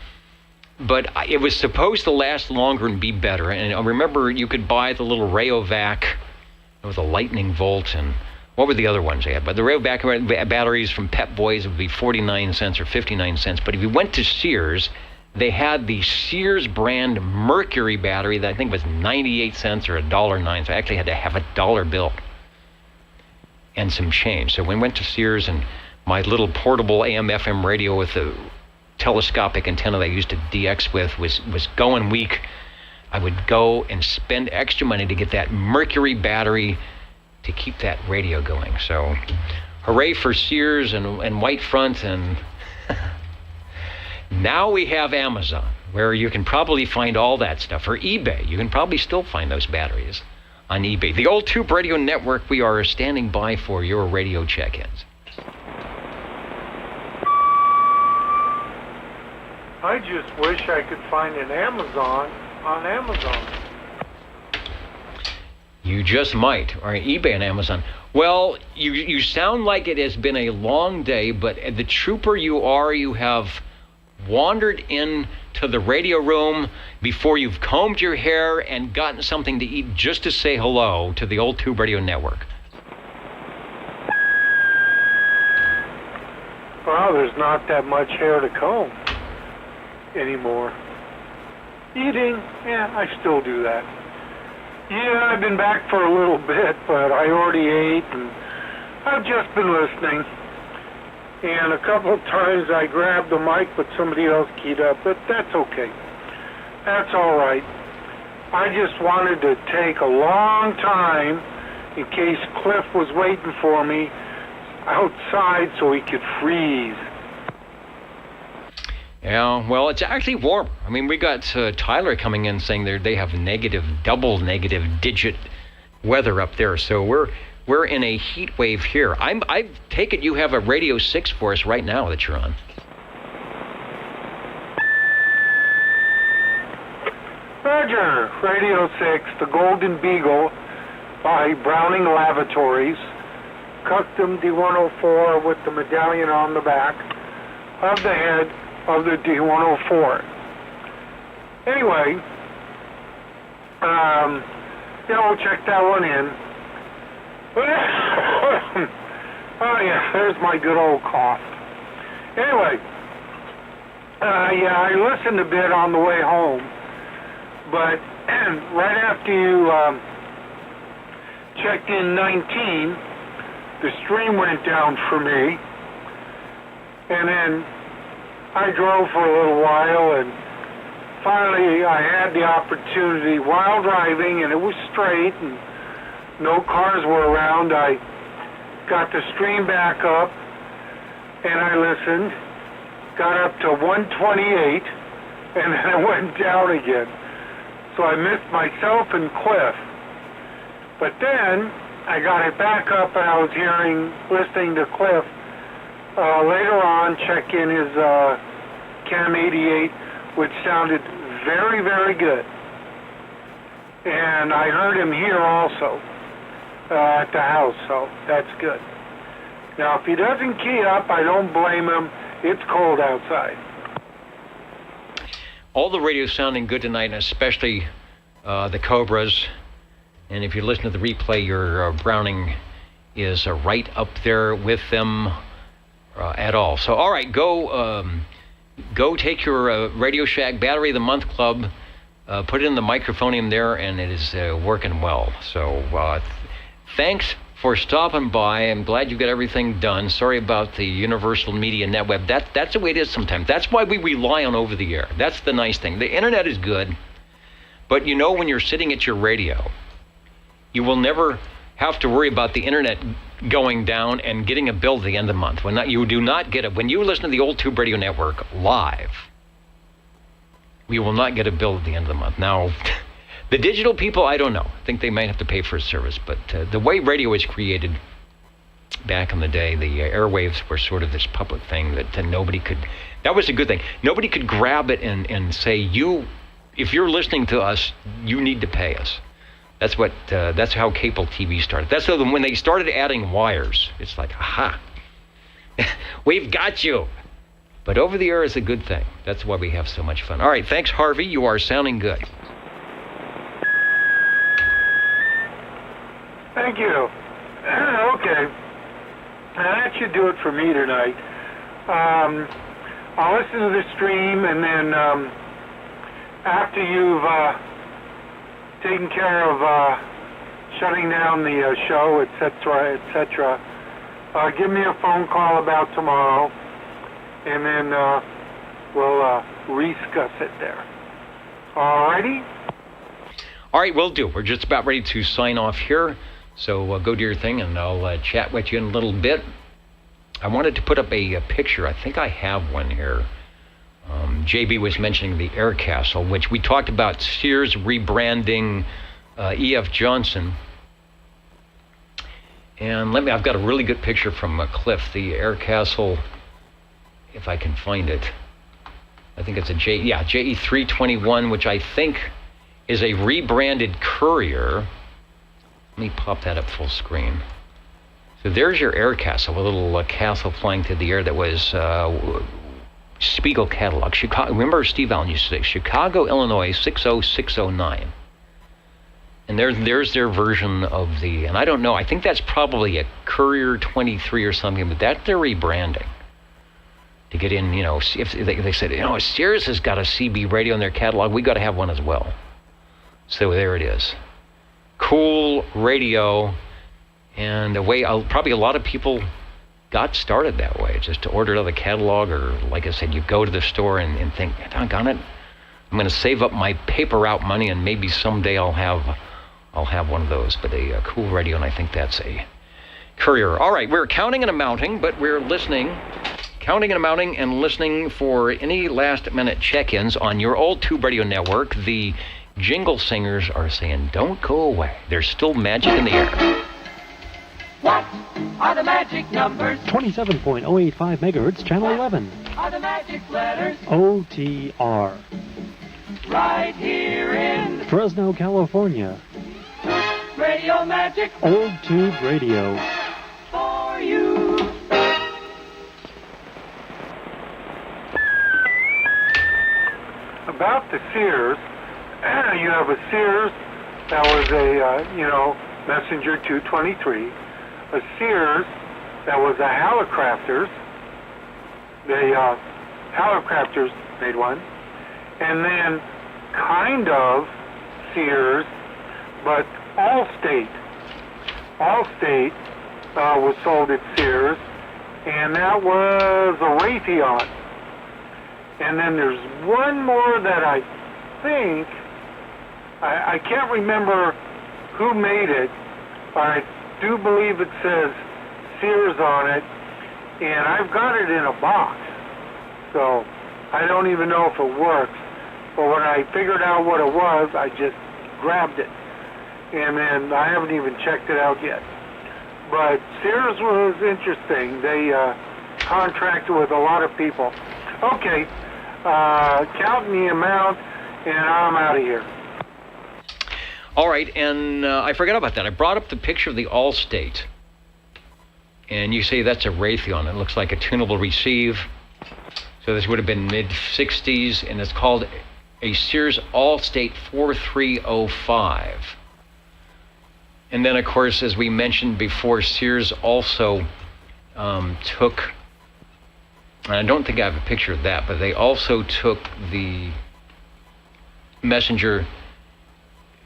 but it was supposed to last longer and be better. And I remember you could buy the little Rayovac with a lightning volt, and what were the other ones they had? But the Rayovac batteries from Pep Boys would be 49 cents or 59 cents. But if you went to Sears, they had the Sears brand Mercury battery that I think was 98 cents or $1.09. So I actually had to have a $1 bill and some change. So when we went to Sears, and my little portable AM FM radio with the telescopic antenna that I used to DX with was going weak, I would go and spend extra money to get that Mercury battery to keep that radio going. So hooray for Sears and White Front. And now we have Amazon, where you can probably find all that stuff. Or eBay, you can probably still find those batteries on eBay. The Old Tube Radio Network, we are standing by for your radio check-ins. I just wish I could find an Amazon on Amazon. You just might, or eBay and Amazon. Well, you sound like it has been a long day, but the trooper you are, you have wandered into the radio room before you've combed your hair and gotten something to eat just to say hello to the Old Tube Radio Network. Well, there's not that much hair to comb anymore. Eating, yeah, I still do that. Yeah, I've been back for a little bit, but I already ate, and I've just been listening. And a couple of times I grabbed the mic, but somebody else keyed up, but that's okay. That's all right. I just wanted to take a long time in case Cliff was waiting for me outside so he could freeze. Yeah, well, it's actually warm. I mean, we got Tyler coming in saying they have double negative digit weather up there. So we're in a heat wave here. I take it you have a Radio 6 for us right now that you're on. Roger, Radio 6, the Golden Beagle by Browning Lavatories, custom D104 with the medallion on the back of the head of the D104. Anyway, check that one in. Oh yeah, there's my good old cough. Anyway, I listened a bit on the way home, but right after you checked in 19, the stream went down for me, and then I drove for a little while, and finally I had the opportunity while driving, and it was straight, and no cars were around. I got the stream back up, and I listened, got up to 128, and then it went down again. So I missed myself and Cliff. But then I got it back up, and I was listening to Cliff later on check in his Cam 88, which sounded very, very good. And I heard him here also at the house, so that's good. Now, if he doesn't key up, I don't blame him. It's cold outside. All the radio's sounding good tonight, and especially the Cobras. And if you listen to the replay, your Browning is right up there with them at all. So, all right, go take your Radio Shack Battery of the Month Club, put it in the microphonium there, and it is working well. So thanks for stopping by. I'm glad you got everything done. Sorry about the Universal Media Netweb. That's the way it is sometimes. That's why we rely on over the air. That's the nice thing. The internet is good, but when you're sitting at your radio, you will never have to worry about the internet going down and getting a bill at the end of the month. You do not get it. When you listen to the Old Tube Radio Network live, we will not get a bill at the end of the month. Now, the digital people, I don't know. I think they might have to pay for a service, but the way radio was created back in the day, the airwaves were sort of this public thing that nobody could, that was a good thing. Nobody could grab it and say, if you're listening to us, you need to pay us. That's how cable TV started. That's when they started adding wires. It's like, aha, we've got you. But over the air is a good thing. That's why we have so much fun. All right, thanks, Harvey. You are sounding good. Thank you. Okay. That should do it for me tonight. I'll listen to the stream, and then after you've taken care of shutting down the show, etc., give me a phone call about tomorrow, and then we'll discuss it there. All righty? All right, will do. We're just about ready to sign off here. So go do your thing, and I'll chat with you in a little bit. I wanted to put up a picture. I think I have one here. JB was mentioning the Air Castle, which we talked about Sears rebranding E.F. Johnson. And I've got a really good picture from Cliff, the Air Castle, if I can find it. I think it's a JE321, which I think is a rebranded Courier. Let me pop that up full screen. So there's your Air Castle, a little castle flying through the air that was Spiegel catalog. Chicago. Remember Steve Allen used to say, Chicago, Illinois, 60609. And there's their version of and I don't know, I think that's probably a Courier 23 or something, but that's their rebranding. To get in, if they said, Sears has got a CB radio in their catalog, we got to have one as well. So there it is. Cool radio, and the way probably a lot of people got started that way, just to order it out of the catalog, or like I said, you go to the store and think, doggone it, I'm going to save up my paper route money, and maybe someday I'll have one of those. But a cool radio, and I think that's a Courier. All right, we're counting and amounting, but we're listening counting and amounting and listening for any last-minute check-ins on your old Tube Radio network. The jingle singers are saying, don't go away. There's still magic in the air. What are the magic numbers? 27.085 megahertz, channel 11. Are the magic letters? OTR. Right here in Fresno, California. Radio Magic. Old Tube Radio. For you. About the Sears, you have a Sears that was a, Messenger 223. A Sears that was a Hallicrafters. The Hallicrafters made one. And then kind of Sears, but Allstate. Allstate was sold at Sears, and that was a Raytheon. And then there's one more that I think, I can't remember who made it, but I do believe it says Sears on it, and I've got it in a box. So I don't even know if it works. But when I figured out what it was, I just grabbed it. And then I haven't even checked it out yet. But Sears was interesting. They contracted with a lot of people. Okay, counting the amount, and I'm out of here. All right, and I forgot about that. I brought up the picture of the Allstate. And you say that's a Raytheon. It looks like a tunable receive. So this would have been mid-60s, and it's called a Sears Allstate 4305. And then, of course, as we mentioned before, Sears also took, and I don't think I have a picture of that, but they also took the Messenger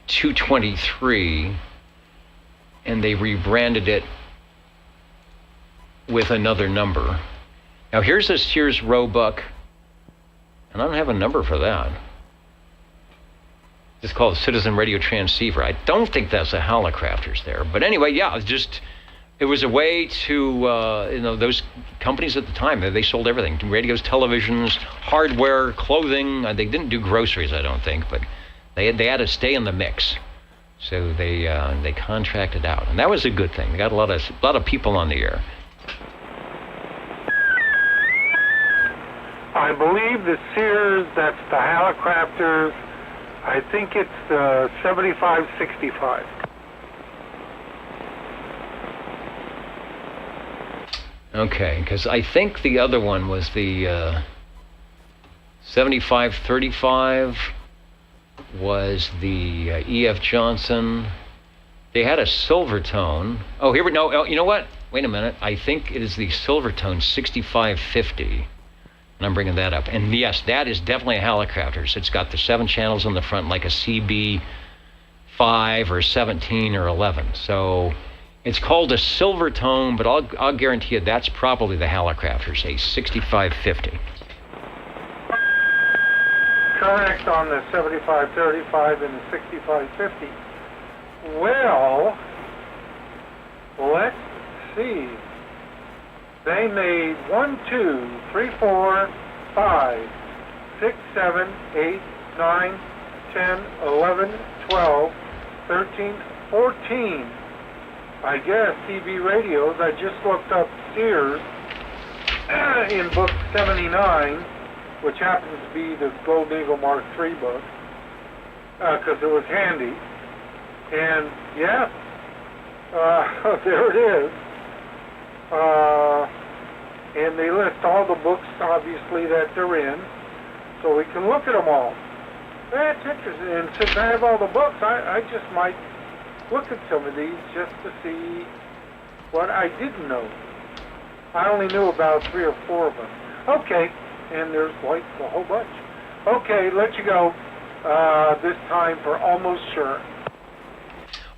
223 and they rebranded it with another number. Now, here's a Sears Roebuck, and I don't have a number for that. It's called Citizen Radio Transceiver. I don't think that's a Hallicrafters there. But anyway, yeah, it was a way to, those companies at the time, they sold everything. Radios, televisions, hardware, clothing. They didn't do groceries, I don't think, but they had to stay in the mix. So they contracted out. And that was a good thing. They got a lot of people on the air. I believe the Sears, that's the Hallicrafters. I think it's the 7565. Okay, because I think the other one was the 7535 was the E.F. Johnson. They had a Silvertone. Oh, here we go. Oh, you know what? Wait a minute. I think it is the Silvertone 6550. And I'm bringing that up. And yes, that is definitely a Hallicrafters. It's got the 7 channels on the front like a CB 5 or 17 or 11. So it's called a Silvertone, but I'll guarantee you that's probably the Hallicrafters, a 6550. Correct on the 7535 and the 6550. Well, let's see. They made 1, 2, 3, 4, 5, 6, 7, 8, 9, 10, 11, 12, 13, 14. I guess CB radios. I just looked up Sears in book 79, which happens to be the Gold Eagle Mark III book, because it was handy. And yeah, there it is. And they list all the books, obviously, that they're in, so we can look at them all. That's interesting. And since I have all the books, I just might look at some of these just to see what I didn't know. I only knew about 3 or 4 of them. Okay, and there's like a whole bunch. Okay, let you go this time for Almost Sure.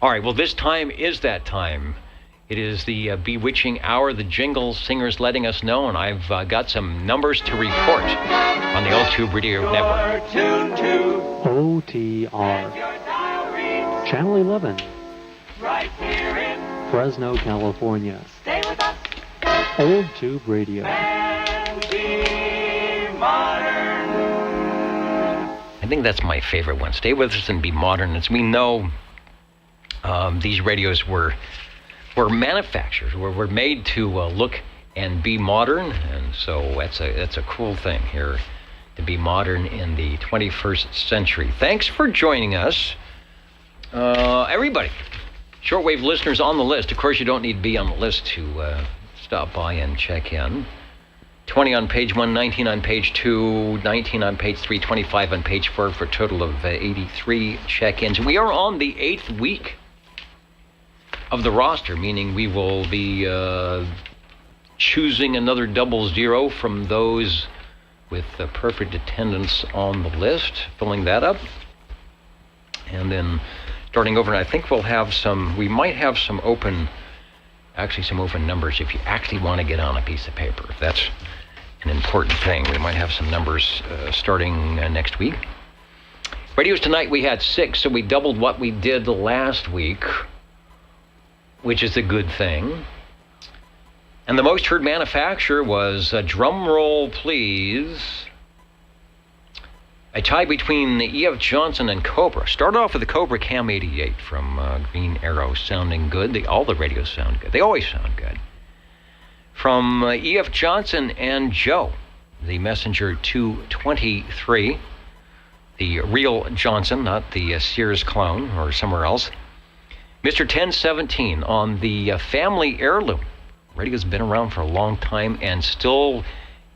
All right, well, this time is that time. It is the bewitching hour, the jingle singers letting us know, and I've got some numbers to report on the Old Tube Radio Network. OTR. Channel 11. Right here in Fresno, California. Stay with us. Old Tube Radio. think that's my favorite one. Stay with us and be modern. As we know, these radios were manufactured, were made to look and be modern, and so that's a cool thing here, to be modern in the 21st century. Thanks for joining us, everybody. Shortwave listeners on the list. Of course, you don't need to be on the list to stop by and check in. 20 on page 1, 19 on page 2, 19 on page 3, 25 on page 4 for a total of 83 check-ins. We are on the 8th week of the roster, meaning we will be choosing another 00 from those with perfect attendance on the list, filling that up. And then starting over, and I think we might have some open numbers if you actually want to get on a piece of paper. If that's an important thing, we might have some numbers starting next week. Radios tonight, we had 6, so we doubled what we did last week, which is a good thing. And the most heard manufacturer was, drum roll please, a tie between the E.F. Johnson and Cobra. Started off with the Cobra Cam 88 from Green Arrow, sounding good. All the radios sound good. They always sound good. From E.F. Johnson and Joe, the Messenger 223, the real Johnson, not the Sears clone or somewhere else. Mr. 1017 on the family heirloom. Radio's been around for a long time and still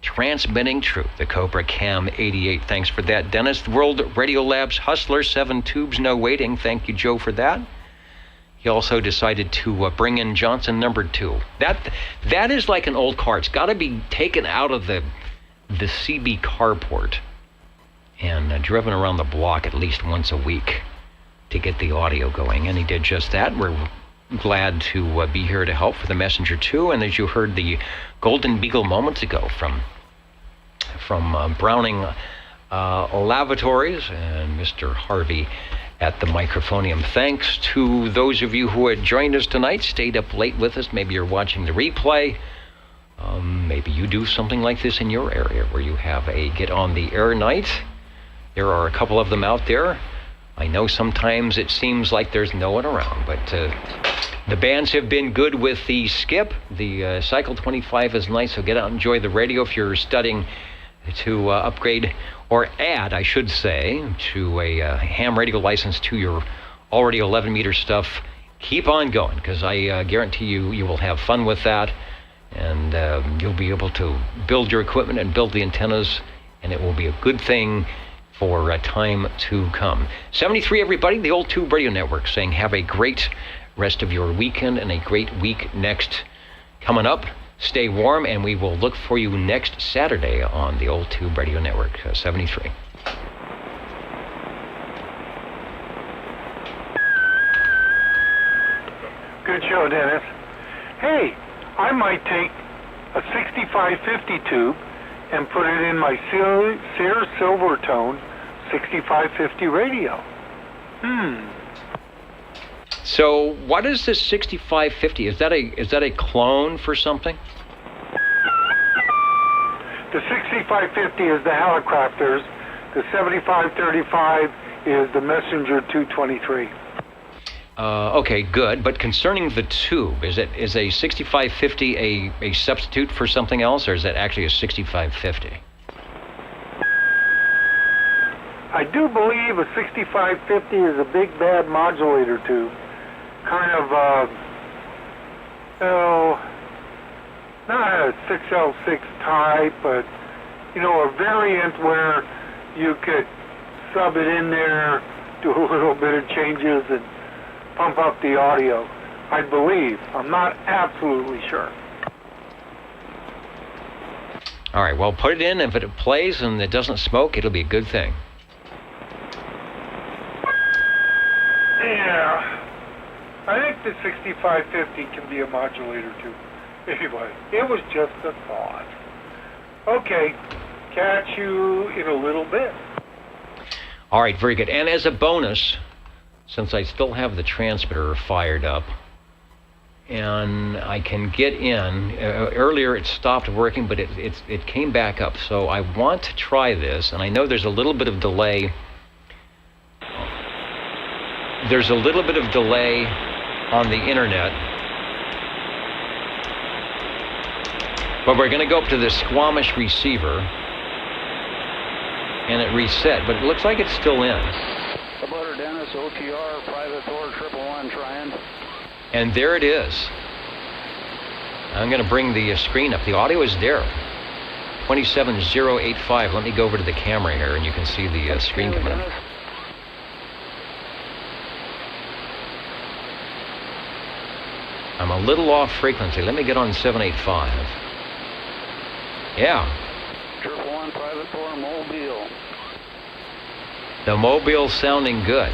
transmitting truth. The Cobra Cam 88. Thanks for that, Dennis. The World Radio Labs Hustler, 7 tubes, no waiting. Thank you, Joe, for that. He also decided to bring in Johnson number 2. That is like an old car. It's got to be taken out of the CB carport and driven around the block at least once a week to get the audio going. And he did just that. We're glad to be here to help for the Messenger 2. And as you heard the Golden Beagle moments ago from Browning Lavatories and Mr. Harvey at the microphonium. Thanks to those of you who had joined us tonight, stayed up late with us. Maybe you're watching the replay. Maybe you do something like this in your area where you have a get on the air night. There are a couple of them out there. I know sometimes it seems like there's no one around, but the bands have been good with the skip. The Cycle 25 is nice, so get out and enjoy the radio if you're studying to upgrade or add, I should say, to a ham radio license to your already 11-meter stuff. Keep on going, because I guarantee you will have fun with that, and you'll be able to build your equipment and build the antennas, and it will be a good thing for time to come. 73, everybody, the Old Tube Radio Network saying have a great rest of your weekend and a great week next coming up. Stay warm, and we will look for you next Saturday on the Old Tube Radio Network. 73. Good show, Dennis. Hey, I might take a 6550 tube and put it in my Sears Silvertone 6550 radio. So what is this 6550? Is that a clone for something? The 6550 is the Helicopters. The 7535 is the Messenger 223. Okay, good. But concerning the tube, is a 6550 a substitute for something else, or is that actually a 6550? I do believe a 6550 is a big bad modulator tube. Kind of, not a 6L6 type, but, a variant where you could sub it in there, do a little bit of changes, and pump up the audio. I believe. I'm not absolutely sure. All right, well, put it in. If it plays and it doesn't smoke, it'll be a good thing. Yeah. I think the 6550 can be a modulator too. Anyway, it was just a thought. Okay, catch you in a little bit. All right, very good. And as a bonus, since I still have the transmitter fired up, and I can get in, earlier it stopped working, but it came back up. So I want to try this, and I know there's a little bit of delay there's a little bit of delay on the internet. But we're going to go up to the Squamish receiver. And it reset, but it looks like it's still in. Butter Dennis, OTR, Private Thor, 111 trying. And there it is. I'm going to bring the screen up. The audio is there. 27085. Let me go over to the camera here, and you can see the screen coming up. I'm a little off frequency. Let me get on 785. Yeah. 111 Private Thor, Mobile. The Mobile's sounding good.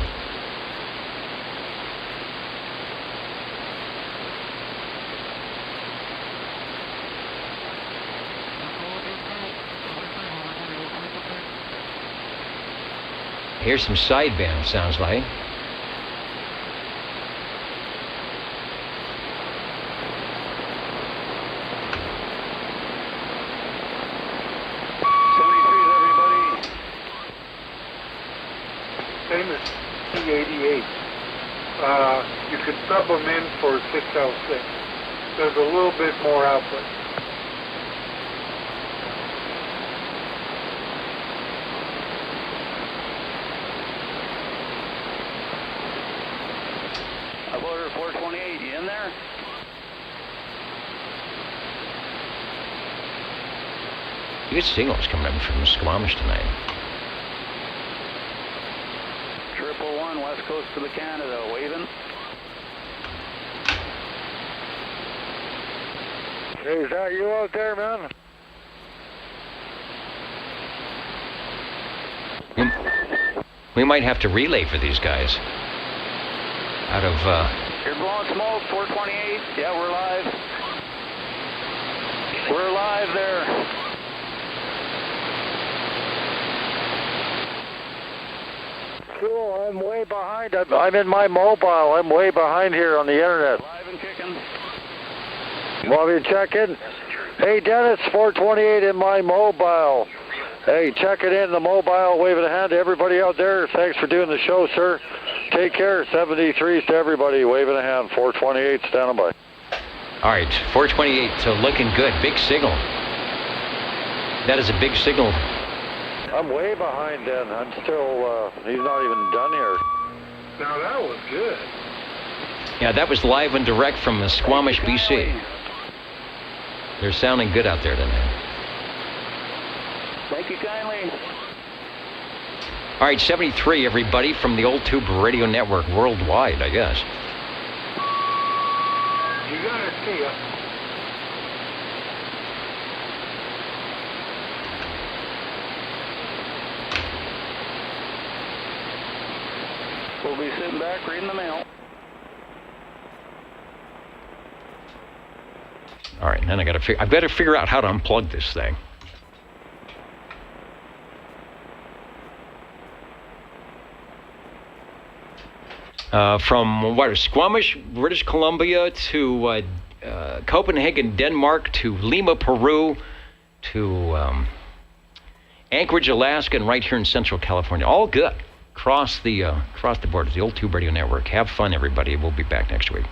Here's some sideband, sounds like. T88. You could sub them in for 606. There's a little bit more output. Uploader 428, you in there? Good signals coming in from Squamish tonight. 111 West Coast to the Canada, waving. Hey, is that you out there, man? We might have to relay for these guys. Out of, You're blowing smoke, 428. Yeah, we're live. We're live there. Cool, I'm way behind. I'm in my mobile. I'm way behind here on the internet. Live and kicking. Want me to check in? Hey, Dennis, 428 in my mobile. Hey, check it in the mobile, waving a hand to everybody out there. Thanks for doing the show, sir. Take care. 73s to everybody, waving a hand. 428, standing by. all right, 428, so looking good. Big signal. That is a big signal. I'm way behind, then. I'm still, he's not even done here. Now that was good. Yeah, that was live and direct from Squamish, BC. They're sounding good out there tonight. Thank you kindly. All right, 73, everybody, from the Old Tube Radio Network worldwide, I guess. You gotta see it. We'll be sitting back reading the mail. All right, then I've got to figure out how to unplug this thing. From Squamish, British Columbia to Copenhagen, Denmark to Lima, Peru to Anchorage, Alaska, and right here in Central California. All good. Across the board. The Old Tube Radio Network. Have fun, everybody. We'll be back next week.